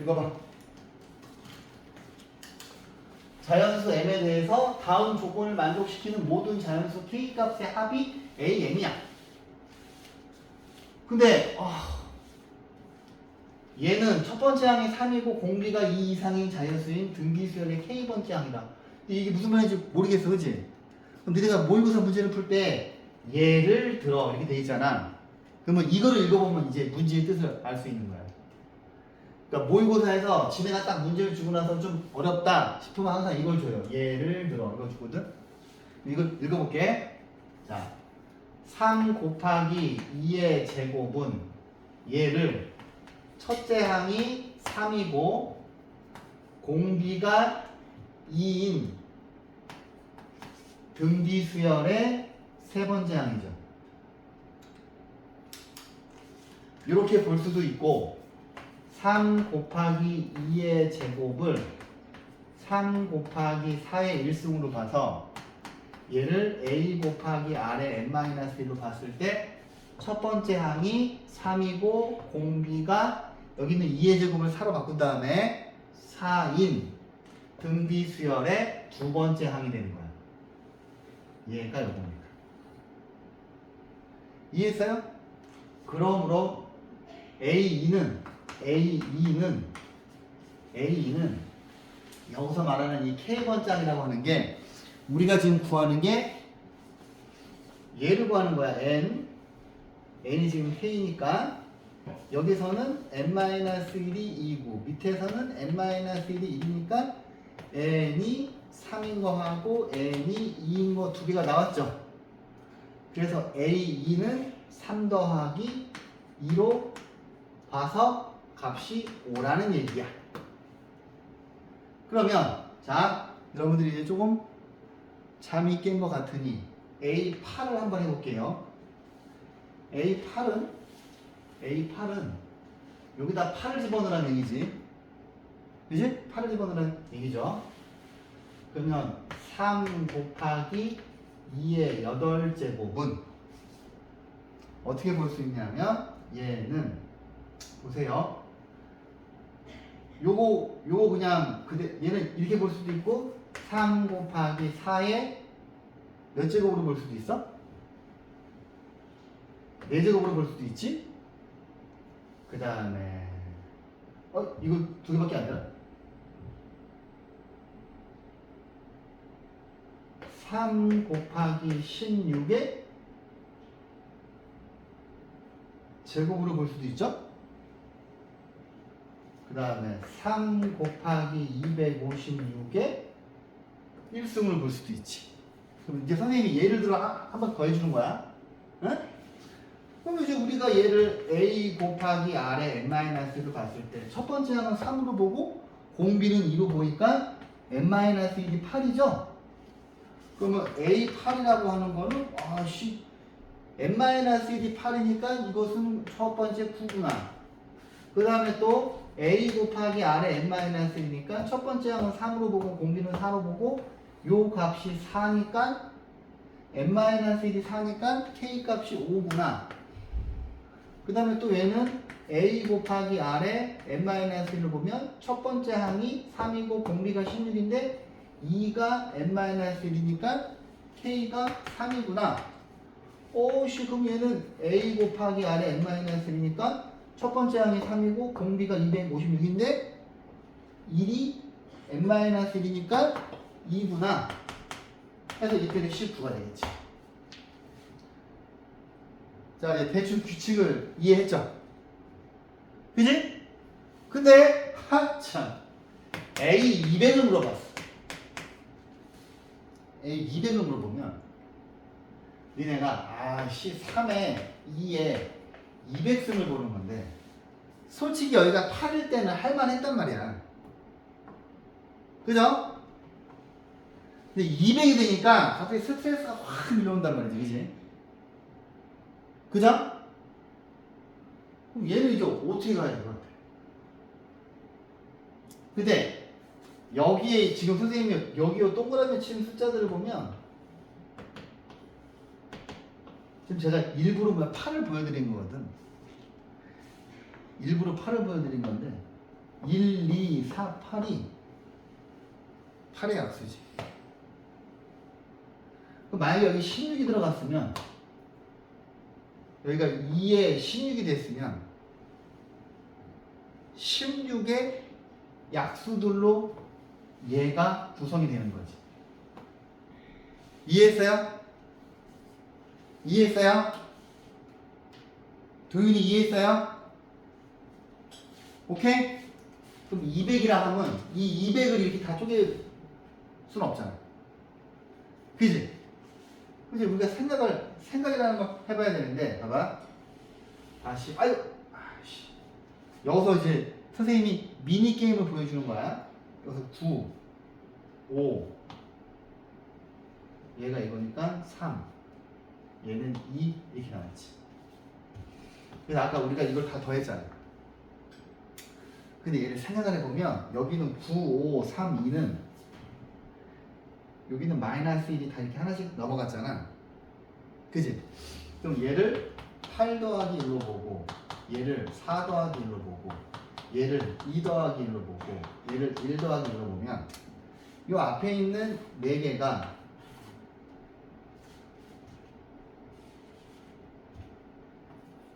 읽어봐. 자연수 m에 대해서 다음 조건을 만족시키는 모든 자연수 k 값의 합이 a m이야. 근데 얘는 첫 번째 항이 3이고 공비가 2 이상인 자연수인 등비수열의 k번째 항이다. 이게 무슨 말인지 모르겠어, 그치? 그럼 너희가 모의고사 문제를 풀 때 예를 들어 이렇게 돼 있잖아. 그러면 이거를 읽어보면 이제 문제의 뜻을 알 수 있는 거야. 그러니까 모의고사에서 집에다 딱 문제를 주고 나서 좀 어렵다 싶으면 항상 이걸 줘요. 예를 들어 이거 주거든. 이걸 읽어볼게. 자, 3 곱하기 2의 제곱은 얘를 첫째 항이 3이고 공비가 2인 등비수열의 세 번째 항이죠. 이렇게 볼 수도 있고 3 곱하기 2의 제곱을 3 곱하기 4의 일승으로 봐서 얘를 a 곱하기 r의 n-1로 봤을 때 첫 번째 항이 3이고 공비가 여기는 2의 제곱을 4로 바꾼 다음에 4인 등비수열의 두 번째 항이 되는 거야. 얘가 요겁니다. 이해했어요? 그러므로 A2는 여기서 말하는 이 K번짝이라고 하는 게 우리가 지금 구하는 게 얘를 구하는 거야. n이 지금 K니까 여기서는 n-1이 2고 밑에서는 n-1이 1이니까 n이 3인 거하고 n이 2인 거 두 개가 나왔죠. 그래서 A2는 3 더하기 2로 봐서 값이 5라는 얘기야. 그러면 자, 여러분들이 이제 조금 잠이 깬 것 같으니 A8을 한번 해볼게요. A8은 여기다 8을 집어넣으라는 얘기지. 그지? 8을 집어넣으라는 얘기죠. 그러면 3 곱하기 2의 8제곱은 어떻게 볼 수 있냐면 얘는 보세요. 요거 그냥 얘는 이렇게 볼 수도 있고 3 곱하기 4의 몇 제곱으로 볼 수도 있어? 4제곱으로 볼 수도 있지? 그 다음에 이거 두 개밖에 안 되나? 3 곱하기 16의 제곱으로 볼 수도 있죠? 그 다음에 3 곱하기 256의 1승을 볼 수도 있지. 그럼 이제 선생님이 예를 들어 한번 더 해주는 거야. 응? 그럼 이제 우리가 얘를 a 곱하기 r의 n-1로 봤을 때 첫 번째 항은 3으로 보고 공비는 2로 보니까 n-1이 8이죠? 그러면 a8이라고 하는 거는 n-1이 8이니까 이것은 첫 번째 9구나. 그 다음에 또 a 곱하기 r의 n-1이니까 첫 번째 항은 3으로 보고 공비는 4로 보고 요 값이 4니까 n-1이 4니까 k 값이 5구나. 그 다음에 또 얘는 a 곱하기 r의 n-1을 보면 첫 번째 항이 3이고 공비가 16인데 2가 n-1이니까 k가 3이구나. 그럼 얘는 a 곱하기 r의 n-1이니까 첫 번째 항이 3이고 공비가 256인데 1이 n-1이니까 2구나. 해서 이렇게 19가 되겠지. 자, 이제 대충 규칙을 이해했죠? 그지? 근데 참 A200을 물어봤어. A200을 물어보면 니네가 3에 2에 200승을 보는 건데 솔직히 여기가 8일 때는 할만했단 말이야. 그죠? 근데 200이 되니까 갑자기 스트레스가 확 밀려온단 말이지, 그지? 그죠? 그럼 얘는 이제 어떻게 가야 될 것 같아? 근데 여기에 지금 선생님이 여기에 동그라미 치는 숫자들을 보면 지금 제가 일부러 8을 보여드린 거거든. 일부러 8을 보여드린 건데 1, 2, 4, 8이 8의 약수지. 그럼 만약에 여기 16이 들어갔으면 여기가 2에 16이 됐으면 16의 약수들로 얘가 구성이 되는 거지. 이해했어요? 이해했어요? 도윤이 이해했어요? 오케이? 그럼 200이라 하면 이 200을 이렇게 다 쪼갤 수는 없잖아. 그지? 그지? 우리가 생각이라는 걸 해봐야 되는데, 봐봐. 다시, 아유, 아씨. 여기서 이제 선생님이 미니게임을 보여주는 거야. 여기서 9, 5. 얘가 이거니까 3. 얘는 2. 이렇게 나왔지. 그래서 아까 우리가 이걸 다 더했잖아. 근데 얘를 생각을 해보면, 여기는 9, 5, 3, 2는 여기는 마이너스 1이 다 이렇게 하나씩 넘어갔잖아. 그지? 그럼 얘를 8 더하기 1로 보고, 얘를 4 더하기 1로 보고, 얘를 2 더하기 1로 보고, 얘를 1 더하기 1로 보면 이 앞에 있는 4개가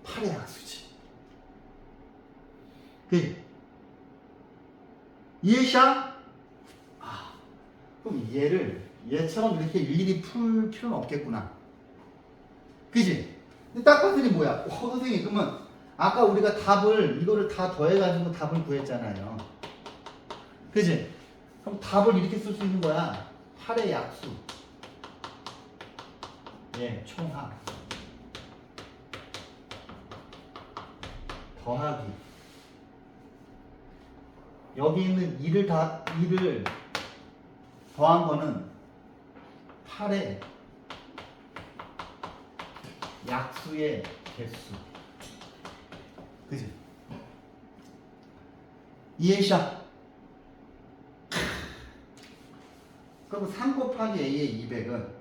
팔의 약수지. 그지? 이해샤? 그럼 얘처럼 이렇게 일일이 풀 필요는 없겠구나. 그지? 근데 딱 봤더니 뭐야? 선생님, 그러면 아까 우리가 이거를 다 더해가지고 답을 구했잖아요. 그지? 그럼 답을 이렇게 쓸 수 있는 거야. 8의 약수. 예, 총합. 더하기. 여기 있는 2를 더한 거는 8의 약수의 개수. 그지? 이해샤? 그럼 3 곱하기 A의 200은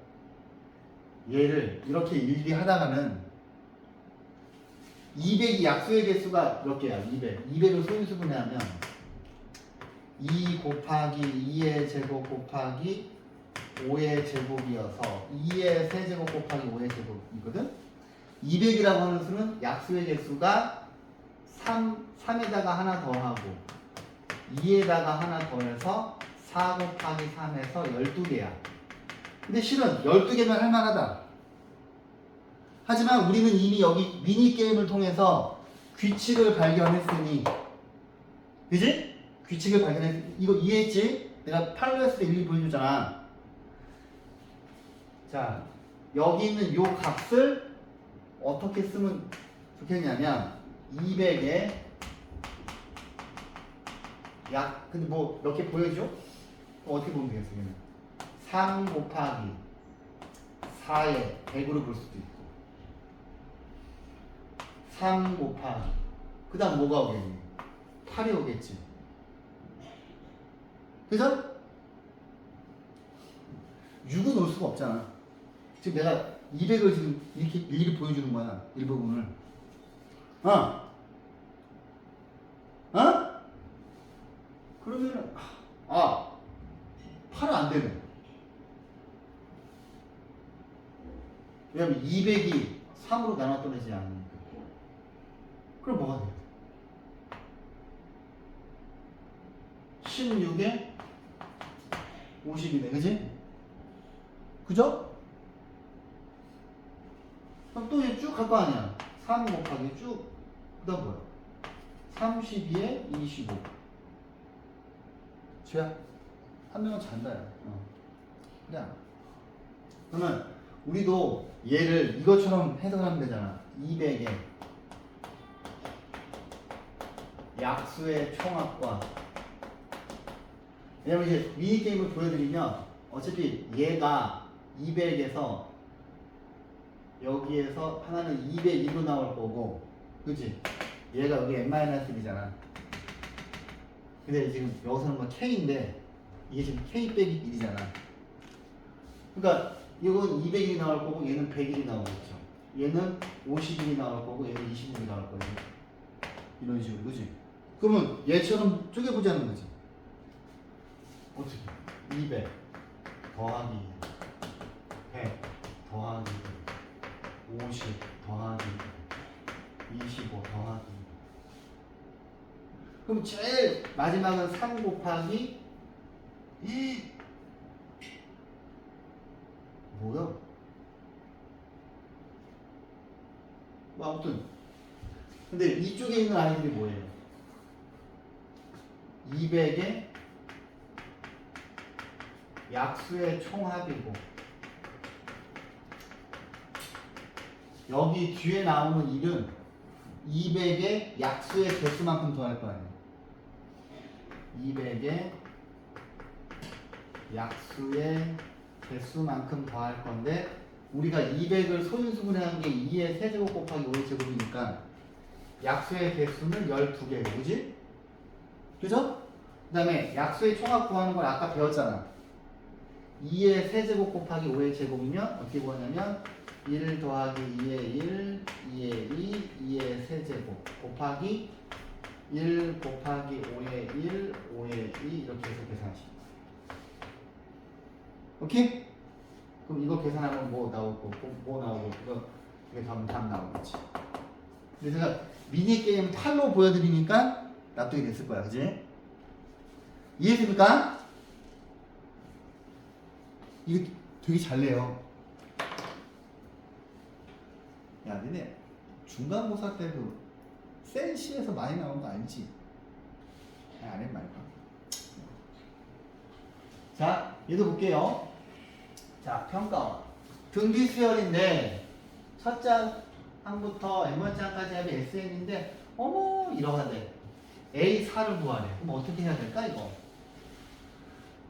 얘를 이렇게 일일이 하다가는 200이 약수의 개수가 몇 개야? 200을 소인수분해하면 2 곱하기 2의 제곱 곱하기 5의 제곱이어서 2의 세제곱 곱하기 5의 제곱이거든? 200이라고 하는 수는 약수의 개수가 3에다가 하나 더하고 2에다가 하나 더해서 4 곱하기 3에서 12개야. 근데 실은 12개면 할만하다. 하지만 우리는 이미 여기 미니게임을 통해서 규칙을 발견했으니, 그지? 규칙을 발견했으니, 이거 이해했지? 내가 팔로 했을 때 일일이 보여주잖아. 자, 여기 있는 요 값을 어떻게 쓰면 좋겠냐면 200에 근데 뭐 몇 개 보여줘? 어떻게 보면 되겠어? 3 곱하기 4에 100으로 볼 수도 있고 3 곱하기 그 다음 뭐가 오겠니? 8이 오겠지. 그래서 6은 올 수가 없잖아. 지금 내가 200을 지금 이렇게 일일이 보여주는 거야. 일부분을. 그러면은 8은 안 되네. 왜냐면 200이 3으로 나눠 떨어지지 않으니까. 그럼 뭐가 돼? 16에 50이네, 그지? 그죠? 그럼 또 이제 쭉 갈 거 아니야. 3 곱하기 쭉. 그 다음 뭐야? 32에 25. 지야, 한 명은 잔다, 야. 그래. 그러면 우리도 얘를 이것처럼 해석하면 되잖아. 200에 약수의 총합과, 왜냐면 이제 미니게임을 보여드리면 어차피 얘가 200에서 여기에서 하나는 202로 나올 거고, 그치? 얘가 여기 n-1이잖아. 근데 지금 여기서는 뭐 k인데 이게 지금 k 빼기 1이잖아. 그러니까 이건 200일이 나올 거고 얘는 100일이 나오겠죠. 얘는 50일이 나올 거고 얘는 20일이 나올 거예요. 이런 식으로, 그치? 그러면 얘처럼 쪼개보자는 거지. 어떻게? 200 더하기 100 더하기 50 더하기 25 더하기. 그럼 제일 마지막은 3 곱하기 뭐야? 뭐 아무튼 근데 이쪽에 있는 아이들이 뭐예요? 200의 약수의 총합이고 여기 뒤에 나오는 1은 200의 약수의 개수만큼 더할 거 아니에요. 200의 약수의 개수만큼 더할 건데 우리가 200을 소인수분해한 게 2의 세제곱 곱하기 5의 제곱이니까 약수의 개수는 12개고, 그지? 그죠? 그 다음에 약수의 총합 구하는 걸 아까 배웠잖아. 2의 세제곱 곱하기 5의 제곱이면 어떻게 구하냐면 1 더하기 2의 1, 2의 2, 2의 세제곱 곱하기 1 곱하기 5의 1, 5의 2 이렇게 해서 계산하시면 오케이? 그럼 이거 계산하면 뭐 나오고 뭐 나오고 이게 답 나오겠지. 근데 제가 미니게임 8로 보여드리니까 납득이 됐을 거야, 그지? 이해됐습니까? 이거 되게 잘 내요. 야, 니네 중간고사 때도 센시에서 많이 나온 거 알지? 안 해 말까? 자, 얘도 볼게요. 자, 평가원. 등비 수열인데 첫 장부터 M번장까지 하면 SN인데 어머 이러한데 A4를 구하래. 그럼 어떻게 해야 될까 이거?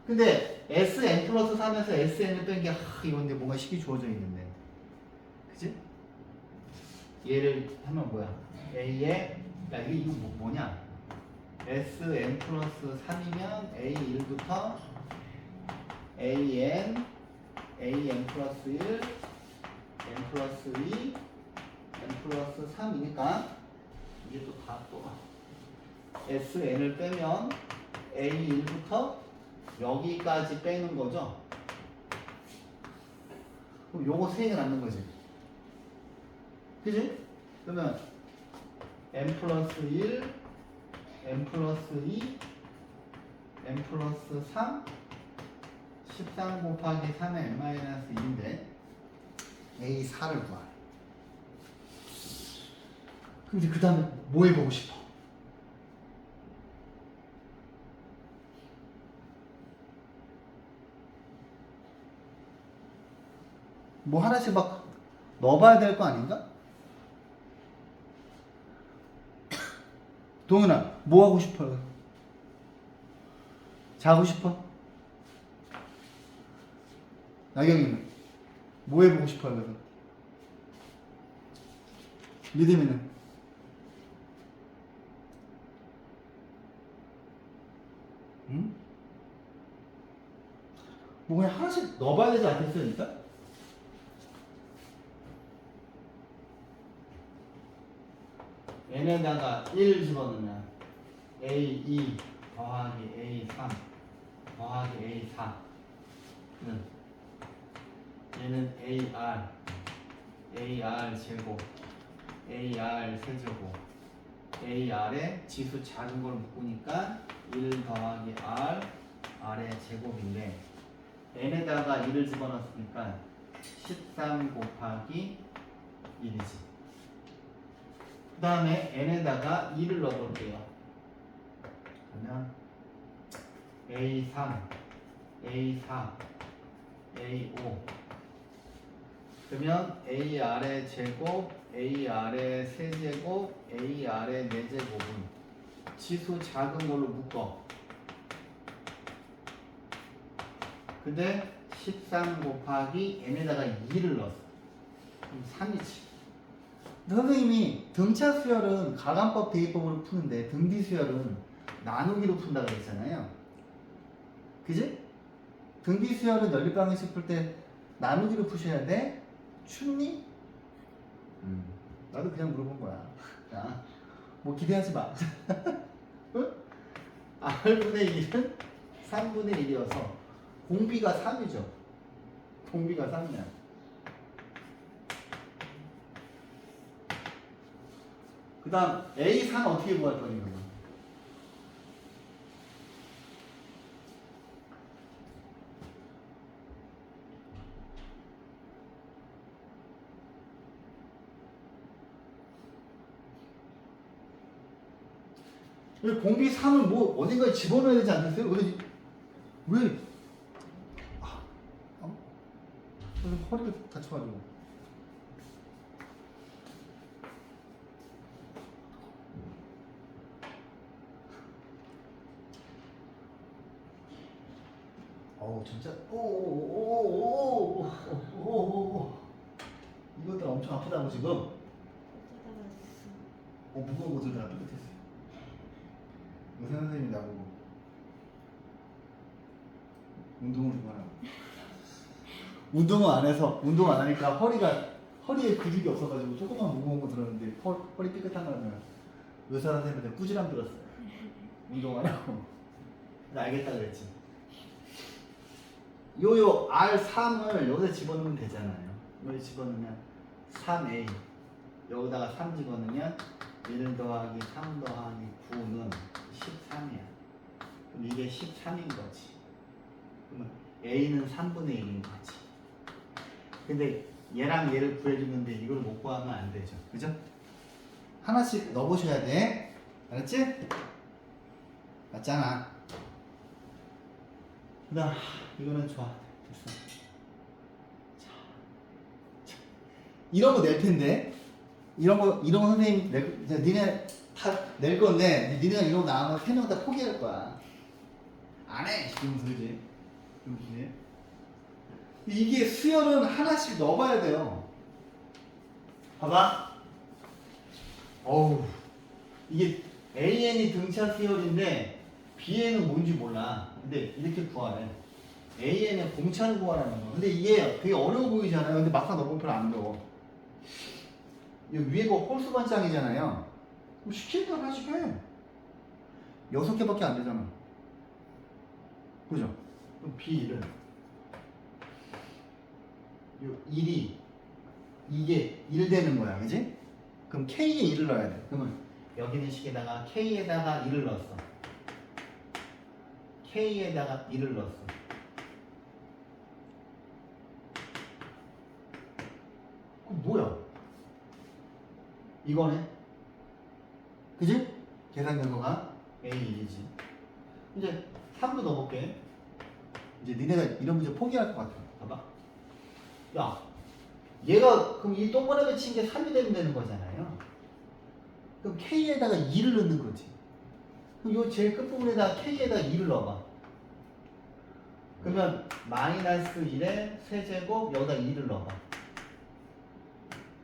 근데 SN 플러스 3에서 SN을 뺀 게 이건데 뭔가 식이 주어져 있는데 그치? 얘를 하면 뭐야? A에 야 이거 뭐냐? SN 플러스 3이면 A1부터 AN AN 플러스 1 N 플러스 2 N 플러스 3이니까 이게 또 다 또 SN을 빼면 A1부터 여기까지 빼는 거죠. 그럼 요거 세 개 남는 거지. 그지? 그러면 M 플러스 1 M 플러스 2 M 플러스 3 13 곱하기 3의 n-1인데 A4를 구하래. 근데 그 다음에 뭐 해보고 싶어? 뭐 하나씩 막 넣어봐야 될 거 아닌가? 동현아, 뭐 하고 싶어요? 자고 싶어? 나경이는 뭐 해보고 싶어요? 그래서 믿음이는 응? 뭐 그냥 하나씩 넣어봐야 되지 않겠어요, 일단? 얘네다가 1 집어넣으면 A2 더하기 A3 더하기 A4는 얘는 AR 제곱 AR 세제곱 AR에 지수 작은 걸 묶으니까 1 더하기 R의 제곱인데 n에다가 1을 집어넣었으니까 13 곱하기 1이지. 그 다음에 n에다가 2를 넣어볼게요. 그러면 A3, A4, A5 그러면 AR의 제곱, AR의 세제곱, AR의 4제곱은 지수 작은 걸로 묶어. 근데 13 곱하기 n에다가 2를 넣었어. 그럼 3이지. 선생님이 등차 수열은 가감법 대입법으로 푸는데 등비 수열은 나누기로 푼다 그랬잖아요. 그지? 등비 수열은 연립방정식 풀 때 나누기로 푸셔야 돼. 춥니? 나도 그냥 물어본 거야. 야, 뭐 기대하지 마. 응? R분의 1은 3분의 1이어서 공비가 3이죠. 공비가 3이야. 그 다음 A4는 어떻게 구할 거니? 공비 3을 뭐 어딘가에 집어넣어야 되지 않겠어요? 왜? 허리가 다쳐가지고. 진짜. 이것들 엄청 아프다고 지금. 무거운 거 들다가 삐끗했어요. 의사 선생님이 나보고 운동을 좀 하라고. 운동을 안 해서 운동 안 하니까 허리에 근육이 없어가지고 조금만 무거운 거 들었는데 허리 삐끗한 거라면 의사 선생님한테 꾸지람 들었어요. 운동하라고. 알겠다 그랬지. 요요 R3을 여기다 집어넣으면 되잖아요. 여기 집어넣으면 3A 여기다가 3 집어넣으면 1 더하기 3 더하기 9는 13이야. 그럼 이게 13인 거지. 그러면 A는 3분의 1인 거지. 근데 얘랑 얘를 구해주는데 이걸 못 구하면 안 되죠. 그죠? 하나씩 넣어보셔야 돼. 알았지? 맞잖아. 그 다음 이거는 좋아. 됐어. 자. 이런 거 낼 텐데. 이런 거 선생님 니네 다 낼 건데 니네가 이런 거 나오면 3명 다 포기할 거야. 안 해. 이러면서 그지? 이게 수열은 하나씩 넣어봐야 돼요. 봐봐. 이게 AN이 등차 수열인데 BN은 뭔지 몰라. 근데 이렇게 구하래. AN의 공차를 구하라는 거. 근데 이게 되게 어려워 보이잖아요. 근데 막상 넣어보면 별로 안 어려워. 이 위에 거 홀수 반장이잖아요. 그럼 시키는 대로 하나씩 해. 6개밖에 안 되잖아. 그죠? 그럼 B1은 요 1이 이게 1 되는 거야. 그지? 그럼 K에 1을 넣어야 돼. 그러면 여기 있는 식에다가 K에다가 1을 넣었어. K에다가 1을 넣었어. 그럼 뭐야? 이거네. 그지? 계산 결과가 A1이지. 이제 3도 넣어볼게. 이제 니네가 이런 문제 포기할 것 같아. 봐봐. 야, 얘가 그럼 이 동그라미 배친 게 3이 되는 거잖아요. 그럼 K에다가 2를 넣는 거지. 그럼 요 제일 끝부분에다가 K에다가 2를 넣어봐. 그러면 마이너스 1에 세제곱 여기다 2를 넣어봐.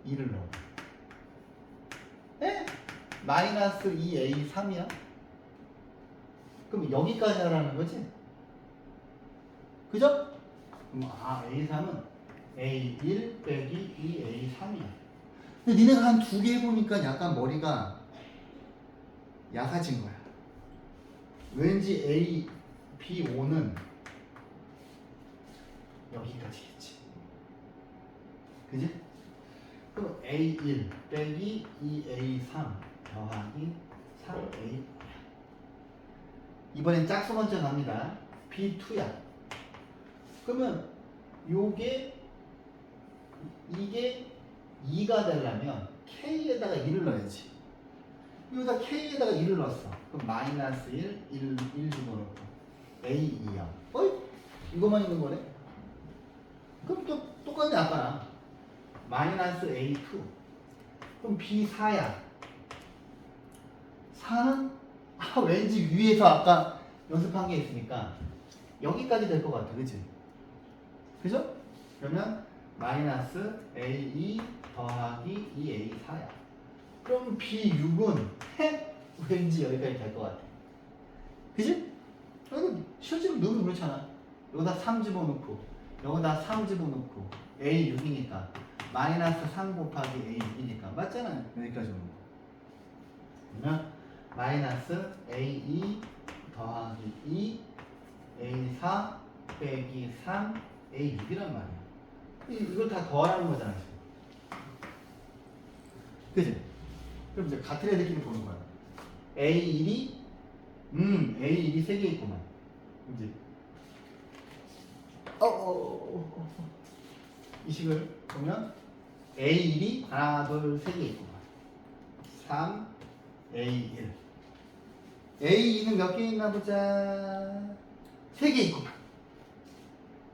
2를 넣어봐. 에? 마이너스 2A 3이야? 그럼 여기까지 하라는 거지? 그죠? 그럼 A3은 A1 빼기 2A3이야. 근데 니네가 한 2개 해보니까 약간 머리가 약해진 거야. 왠지 A, B5는 여기까지겠지. 그지? 그럼 A1 빼기 2A3 더하기 3A. 이번엔 짝수 먼저 갑니다. B2야. 그러면 이게 2가 되려면 K에다가 1을 넣어야지. 여기다 K에다가 1을 넣었어. 그럼 마이너스 1 집어넣고 A2야. 어이? 이것만 있는 거네? 그럼 또 똑같네 아까랑. 마이너스 A2. 그럼 B4야. 4는 왠지 위에서 아까 연습한 게 있으니까 여기까지 될 것 같아. 그치? 그죠? 그러면 마이너스 A2 더하기 2A4야. 그럼 B6은 왠지 여기까지 될 것 같아. 그지? 실제로 넣으면 그렇잖아. 여기다 3 집어넣고 여기다 3 집어넣고 A6이니까 마이너스 3 곱하기 A6이니까 맞잖아요. 여기까지 오는 거. 그러면 마이너스 A2 더하기 2 A4 빼기 3 A6이란 말이야. 이걸 다 더하라는 거잖아. 그치? 그럼 이제 같은 애들끼리 보는 거야. A1이 A1이 3개 있구만. 이제 이 식을 보면 A1이 하나 둘 3개 있구만. 3 A1 A2는 몇 개 있나 보자. 3개 있구만.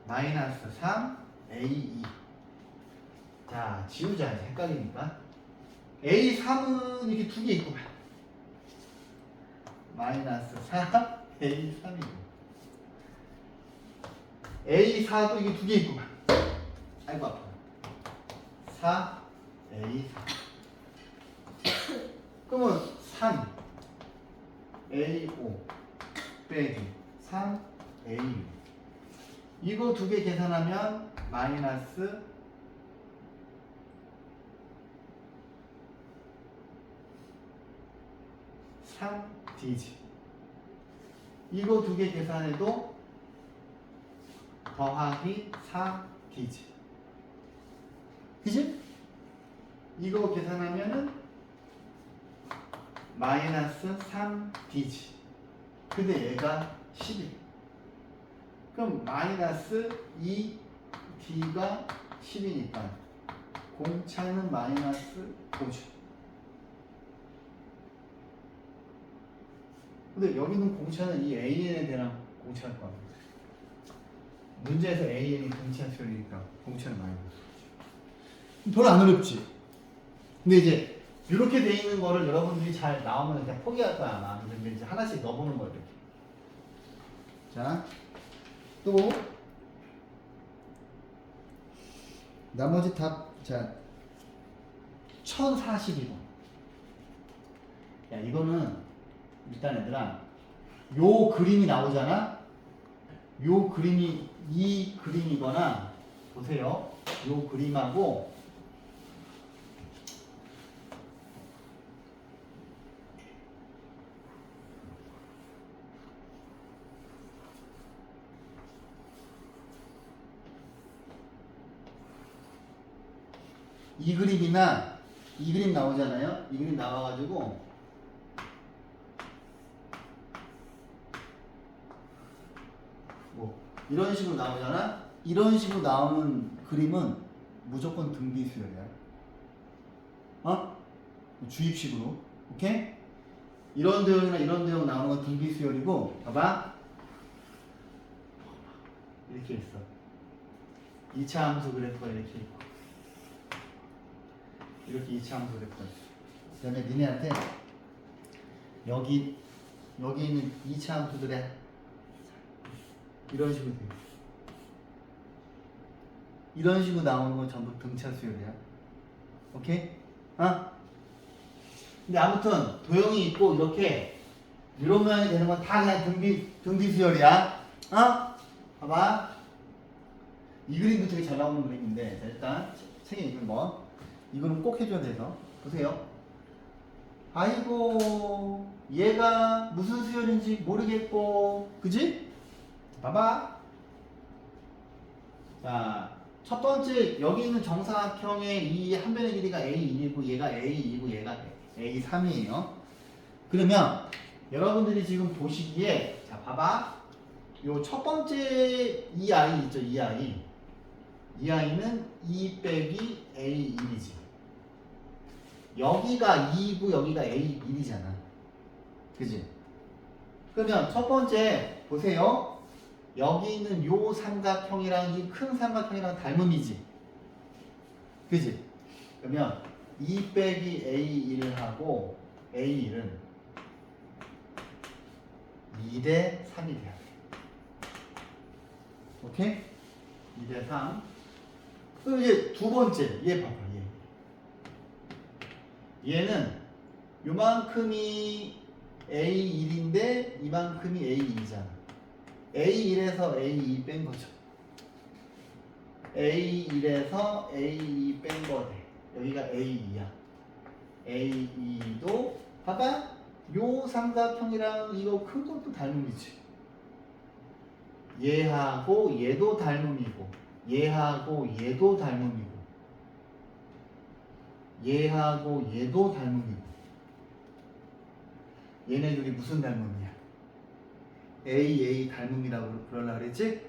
마이너스 3 A2. 자, 지우자. 헷갈리니까. A3은 이렇게 2개 있구만. 마이너스 4 A3이고. A4도 이게 2개 있구만. 아이고 아파. 4 A4. 그러면 3 A5 빼기 3 A6. 이거 2개 계산하면 마이너스 3D지. 이거 2개 계산해도 더하기 4D지. 그치? 이거 계산하면은 마이너스 3D지. 근데 얘가 10이. 그럼 마이너스 2D가 10이니까 공차는 마이너스 5죠. 근데 여기는 공차는 이 AN에 대한 공차일 거 아니에요. 문제에서 AN이 등차수열이니까 공차는 마이너스. 별로 안 어렵지. 근데 이제 이렇게 돼 있는 거를 여러분들이 잘 나오면 그냥 포기할 거야 아마. 근데 이제 하나씩 넣어보는 거예요. 이렇게. 자, 또 나머지 답. 자, 1042번. 야, 이거는 일단 얘들아, 요 그림이 나오잖아. 요 그림이 이 그림이거나 보세요. 요 그림하고 이 그림이나 이 그림 나오잖아요. 이 그림 나와가지고 뭐 이런 식으로 나오잖아. 이런 식으로 나오는 그림은 무조건 등비수열이야. 어? 주입식으로. 오케이? 이런 대형이나 이런 대형 나오는 건 등비수열이고, 봐봐. 이렇게 있어. 2차 함수 그래프가 이렇게 있고, 이렇게 2차 함수 그래프가 있어. 그 다음에 니네한테 여기 있는 2차 함수들의 이런 식으로 돼 있어. 이런 식으로 나오는 건 전부 등차 수열이야. 오케이? 어? 근데 아무튼 도형이 있고 이렇게 이런 모양이 되는 건 다 그냥 등비 수열이야. 어? 봐봐. 이 그림도 되게 잘 나오는 그림인데, 자, 일단 책에 읽은 거 이거는 꼭 해줘야 돼서 보세요. 아이고, 얘가 무슨 수열인지 모르겠고, 그지? 봐봐. 자, 첫 번째 여기 있는 정사각형의 이 한 변의 길이가 A1이고 얘가 A2이고 얘가 A3이에요. 그러면 여러분들이 지금 보시기에, 자, 봐봐. 요 첫 번째 이 아이 있죠, 이 아이. 이 아이는 2 빼기 A1이지. 여기가 2이고 여기가 A1이잖아. 그지? 그러면 첫 번째 보세요. 여기 있는 요 삼각형이랑 이 큰 삼각형이랑 닮음이지. 그지? 그러면 2 빼기 A1을 하고 A1은 2대 3이 돼야 돼. 오케이? 2대 3. 그럼 이제 두 번째 얘 봐봐 얘는 요만큼이 A1인데 이만큼이 A2잖아. A1에서 A2 뺀 거죠. A1에서 A2 뺀 거네. 여기가 A2야. A2도 봐봐. 요 삼각형이랑 이거 큰 것도 닮음이지. 얘하고 얘도 닮음이고 얘하고 얘도 닮음이고 얘하고 얘도 닮음이고 얘네들이 무슨 닮음이야? A 닮음이라고 그러려고 그랬지?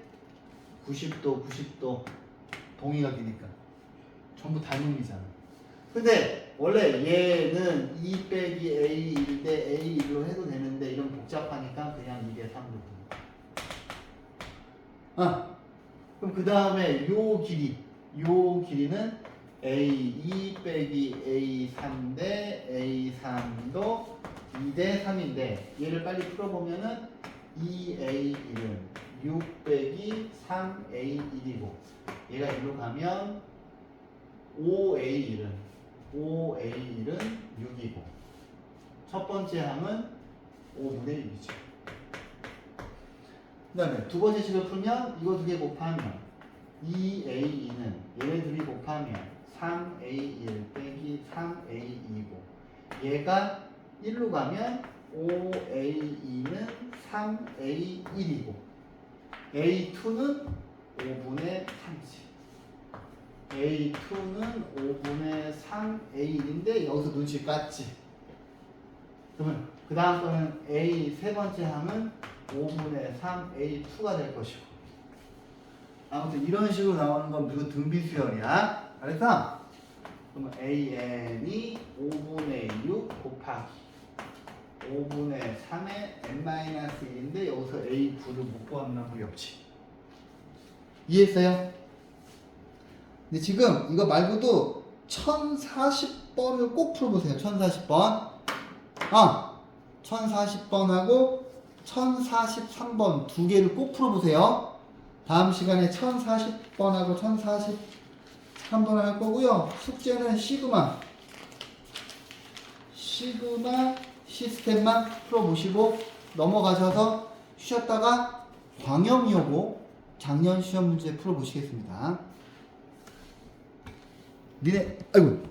90도 90도 동의각이니까 전부 닮음이잖아. 근데 원래 얘는 2 빼기 A1인데 A1로 해도 되는데 이런 복잡하니까 그냥 2대 3로 그럼 그 다음에 요 길이는 A2 빼기 A3 대 A3도 2대 3인데 얘를 빨리 풀어보면은 2A1은 6 빼기 3A1이고 얘가 1로 가면 5A1은 6이고 첫 번째 항은 5분의 1이죠. 그 다음에 두 번째 식을 풀면 이거 두 개 곱하면 2A2는 얘네 둘이 곱하면 3A1 빼기 3A2고 얘가 1로 가면 5A2는 3A1이고 A2는 5분의 3지. A2는 5분의 3A1인데 여기서 눈치 깠지. 그러면 그 다음 거는 A 세 번째 항은 5분의 3A2가 될 것이고 아무튼 이런 식으로 나오는 건 무조건 등비수열이야. 알았어? 그러면 AN이 5분의 6 곱하기 5분의 3의 n-1인데 여기서 A9를 못 구하면 그게 없지. 이해했어요? 근데 지금 이거 말고도 1040번을 꼭 풀어보세요. 1040번 1040번하고 1043번 두 개를 꼭 풀어보세요. 다음 시간에 1040번하고 1043번을 할 거고요. 숙제는 시그마 시스템만 풀어보시고 넘어가셔서 쉬었다가 광역여고 작년 시험 문제 풀어보시겠습니다. 니네 아이고